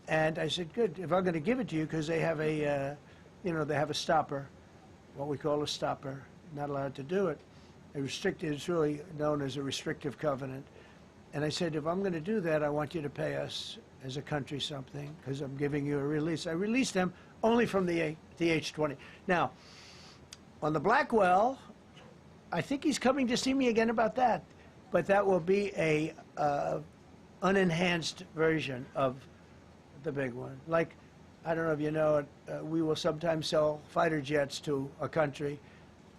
And I said, good, if I'm going to give it to you, because they have a, you know, they have a stopper, what we call a stopper, not allowed to do it. A restricted, it's really known as a restrictive covenant. And I said, if I'm going to do that, I want you to pay us as a country something, because I'm giving you a release. I released them only from the H20. Now, on the Blackwell, I think he's coming to see me again about that. But that will be a unenhanced version of the big one. Like, I don't know if you know it, we will sometimes sell fighter jets to a country,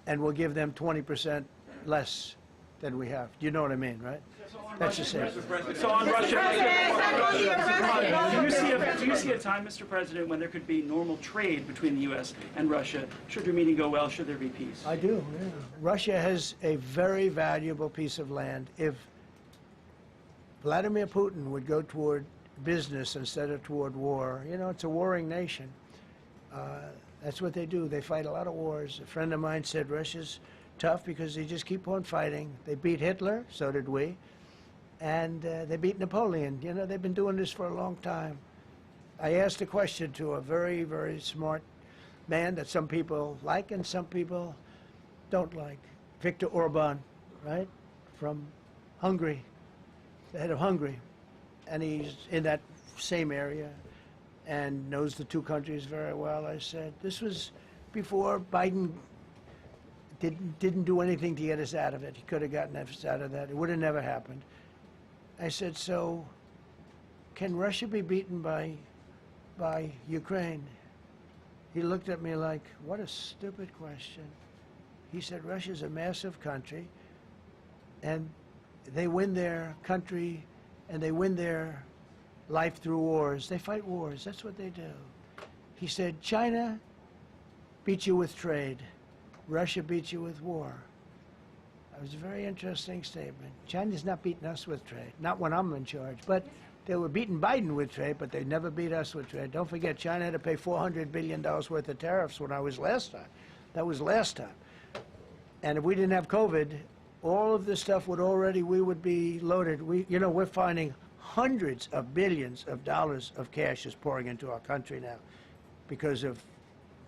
and we'll give them 20% less than we have. Do you know what I mean, right? That's the same. So on Russia, do you see a time, Mr. President, when there could be normal trade between the U.S. and Russia? Should your meeting go well, should there be peace? I do, yeah. Russia has a very valuable piece of land. If Vladimir Putin would go toward business instead of toward war, you know, it's a warring nation. That's what they do. They fight a lot of wars. A friend of mine said Russia's tough because they just keep on fighting. They beat Hitler, so did we, and they beat Napoleon. You know, they've been doing this for a long time. I asked a question to a very, very smart man that some people like and some people don't like. Viktor Orban, right, from Hungary, the head of Hungary, and he's in that same area and knows the two countries very well. I said, this was before Biden didn't do anything to get us out of it. He could have gotten us out of that. It would have never happened. I said, so can Russia be beaten by Ukraine? He looked at me like, what a stupid question. He said, Russia's a massive country, and they win their country, and they win their life through wars. They fight wars. That's what they do. He said, China beats you with trade. Russia beats you with war. That was a very interesting statement. China's not beating us with trade, not when I'm in charge. But they were beating Biden with trade, but they never beat us with trade. Don't forget, China had to pay $400 billion worth of tariffs when I was last time. That was last time. And if we didn't have COVID, all of this stuff would already, we would be loaded. You know, we're finding hundreds of billions of dollars of cash is pouring into our country now because of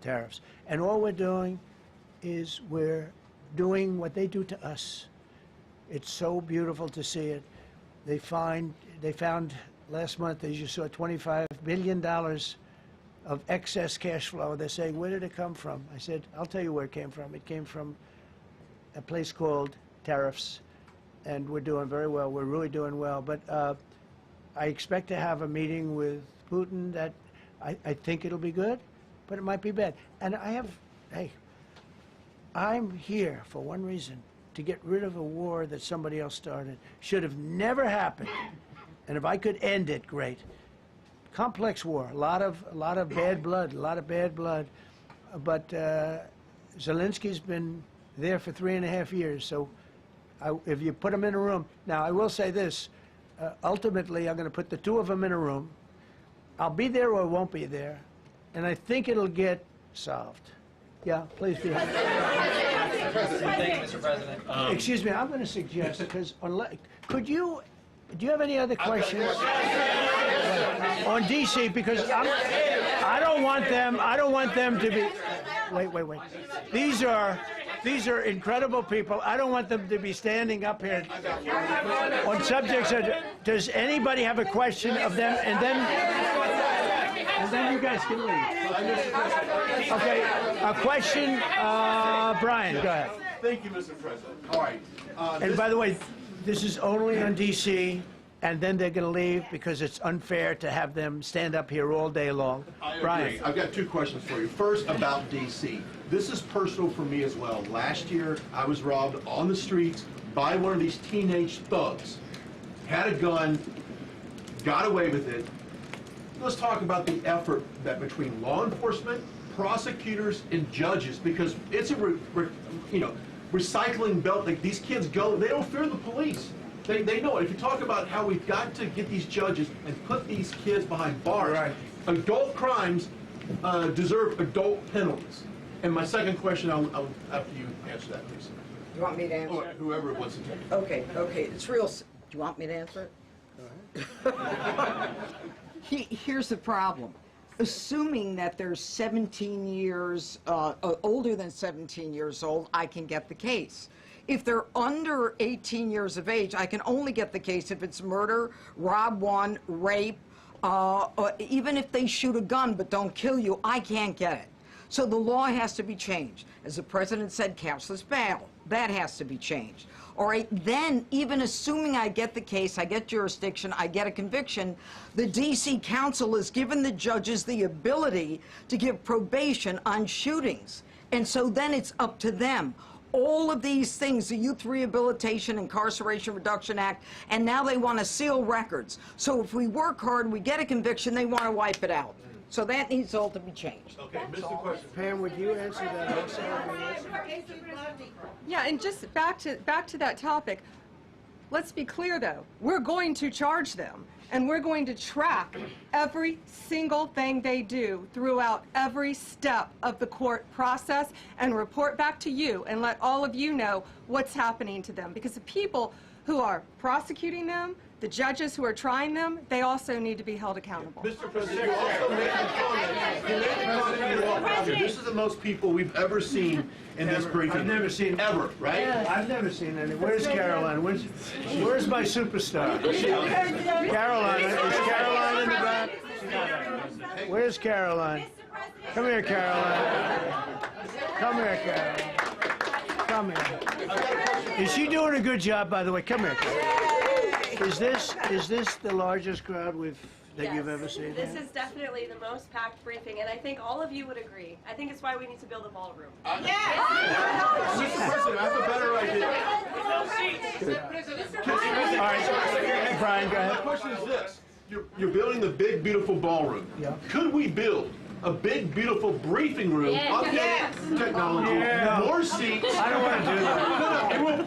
tariffs. And all we're doing is we're doing what they do to us. It's so beautiful to see it. They found last month, as you saw, $25 billion of excess cash flow. They're saying, where did it come from? I said, I'll tell you where it came from. It came from a place called tariffs, and we're doing very well. We're really doing well. But I expect to have a meeting with Putin that I think it'll be good, but it might be bad. And I'm here for one reason, to get rid of a war that somebody else started. Should have never happened. And if I could end it, great. Complex war, a lot of bad blood, But Zelensky's been there for 3.5 years, so if you put him in a room. Now, I will say this, ultimately I'm going to put the two of them in a room. I'll be there or I won't be there, and I think it'll get solved. Yeah, please be. Mr. President. Excuse me, I'm going to suggest, because do you have any other questions on DC? Because I don't want them to be, wait. These are incredible people. I don't want them to be standing up here on subjects that, does anybody have a question of them? And then you guys can leave. Okay, a question, Brian, go ahead. Thank you, Mr. President. All right. And by the way, this is only on DC, and then they're going to leave because it's unfair to have them stand up here all day long. I agree. Brian. I've got two questions for you. First, about DC. This is personal for me as well. Last year, I was robbed on the streets by one of these teenage thugs. Had a gun, got away with it. Let's talk about the effort that between law enforcement, prosecutors, and judges, because it's a recycling belt. Like, these kids go, they don't fear the police. They know it. If you talk about how we've got to get these judges and put these kids behind bars, right. Adult crimes deserve adult penalties. And my second question, I'll after you answer that, please. You want me to answer? Oh, whoever wants to take it. Okay. It's real. Do you want me to answer it? Go ahead. Here's the problem. Assuming that they're 17 years, older than 17 years old, I can get the case. If they're under 18 years of age, I can only get the case if it's murder, rob one, rape, even if they shoot a gun but don't kill you, I can't get it. So the law has to be changed. As the president said, cashless bail. That has to be changed. All right, then, even assuming I get the case, I get jurisdiction, I get a conviction, the D.C. Council has given the judges the ability to give probation on shootings. And so then it's up to them. All of these things, the Youth Rehabilitation Incarceration Reduction Act, and now they want to seal records. So if we work hard, we get a conviction, they want to wipe it out. So that needs all to be changed. Okay, Mr. Question. Pam, would you answer that also? Yeah, and just back to that topic, let's be clear though, we're going to charge them and we're going to track every single thing they do throughout every step of the court process and report back to you and let all of you know what's happening to them, because the people who are prosecuting them, the judges who are trying them, they also need to be held accountable. Mr. President, you also made the comment. This is the most people we've ever seen in this briefing. I've never seen ever, right? I've never seen any. Where's Caroline? Where's my superstar? Caroline. Is Caroline in the back? Where's Caroline? Come here, Caroline. Come here, Caroline. Come here. Is she doing a good job, by the way? Come here, Caroline. Is this the largest crowd that you've ever seen? This is definitely the most packed briefing, and I think all of you would agree. I think it's why we need to build a ballroom. Mr. President, I have a better idea. All right, Brian, go ahead. My question is this. You're building the big, beautiful ballroom. Yeah. Could we build a big, beautiful briefing room, updated technology, more seats? I don't want to do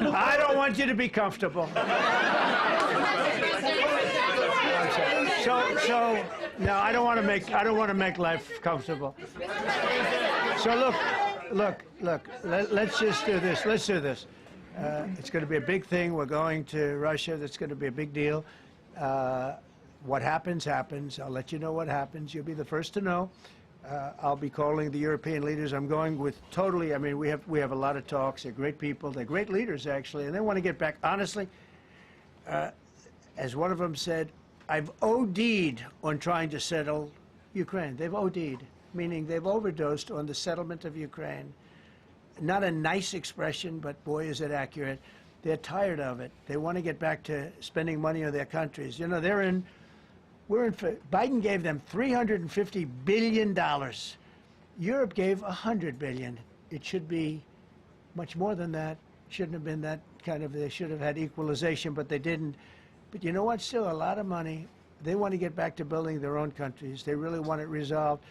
that. I don't want you to be comfortable. So no, I don't want to make life comfortable. So look. Let's just do this. Let's do this. It's going to be a big thing. We're going to Russia. That's going to be a big deal. What happens, happens. I'll let you know what happens. You'll be the first to know. I'll be calling the European leaders. I'm going with totally, I mean, we have a lot of talks. They're great people. They're great leaders, actually, and they want to get back. Honestly, as one of them said, I've OD'd on trying to settle Ukraine. They've OD'd, meaning they've overdosed on the settlement of Ukraine. Not a nice expression, but boy, is it accurate. They're tired of it. They want to get back to spending money on their countries. You know, Biden gave them $350 billion. Europe gave $100 billion. It should be much more than that. Shouldn't have been that kind of, they should have had equalization, but they didn't. But you know what? Still a lot of money. They want to get back to building their own countries. They really want it resolved.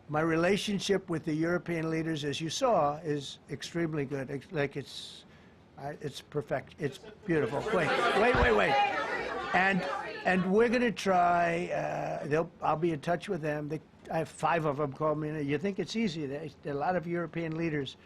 My relationship with the European leaders, as you saw, is extremely good. Like it's perfect. It's beautiful. Wait. And we're going to try. I'll be in touch with them. I have 5 of them call me. You think it's easy? There are a lot of European leaders.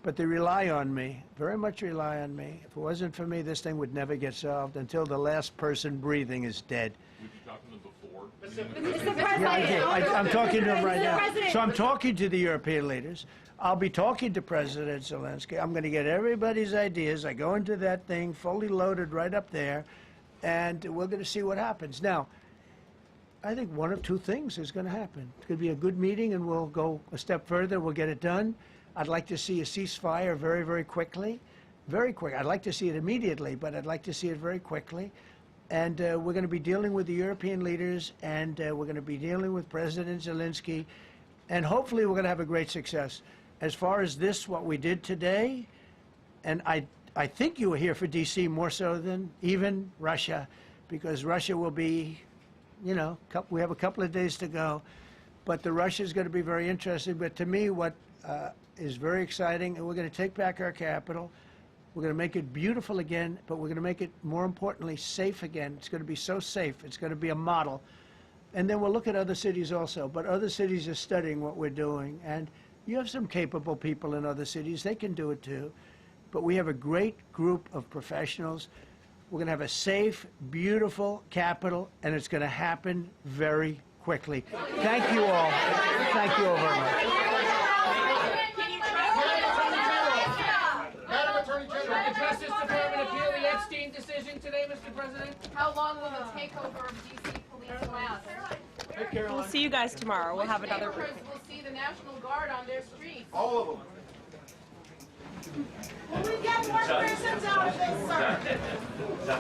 but they rely on me, very much rely on me. If it wasn't for me, this thing would never get solved until the last person breathing is dead. Would you talk to them before? Mr. President, Yeah, I did. I'm talking to him right Mr. now. President. So I'm talking to the European leaders. I'll be talking to President Zelensky. I'm going to get everybody's ideas. I go into that thing fully loaded right up there, and we're going to see what happens. Now, I think one of two things is going to happen. It's going to be a good meeting, and we'll go a step further. We'll get it done. I'd like to see a ceasefire very, very quickly. Very quick. I'd like to see it immediately, but I'd like to see it very quickly. And we're going to be dealing with the European leaders, and we're going to be dealing with President Zelensky, and hopefully we're going to have a great success. As far as this, what we did today, and I think you were here for D.C. more so than even Russia, because Russia will be, you know, we have a couple of days to go, but the Russia is going to be very interesting. But to me, what is very exciting, and we're going to take back our capital. We're going to make it beautiful again, but we're going to make it, more importantly, safe again. It's going to be so safe. It's going to be a model. And then we'll look at other cities also. But other cities are studying what we're doing. And you have some capable people in other cities. They can do it too. But we have a great group of professionals. We're going to have a safe, beautiful capital, and it's going to happen very quickly. Thank you all. Thank you all very much. The Justice Department appeal the Epstein decision today, Mr. President? How long will the takeover of D.C. police last? We'll see you guys tomorrow. We'll have another Neighborhoods briefing. will see the National Guard on their streets. All of them. Will we get more prisons out of this, sir?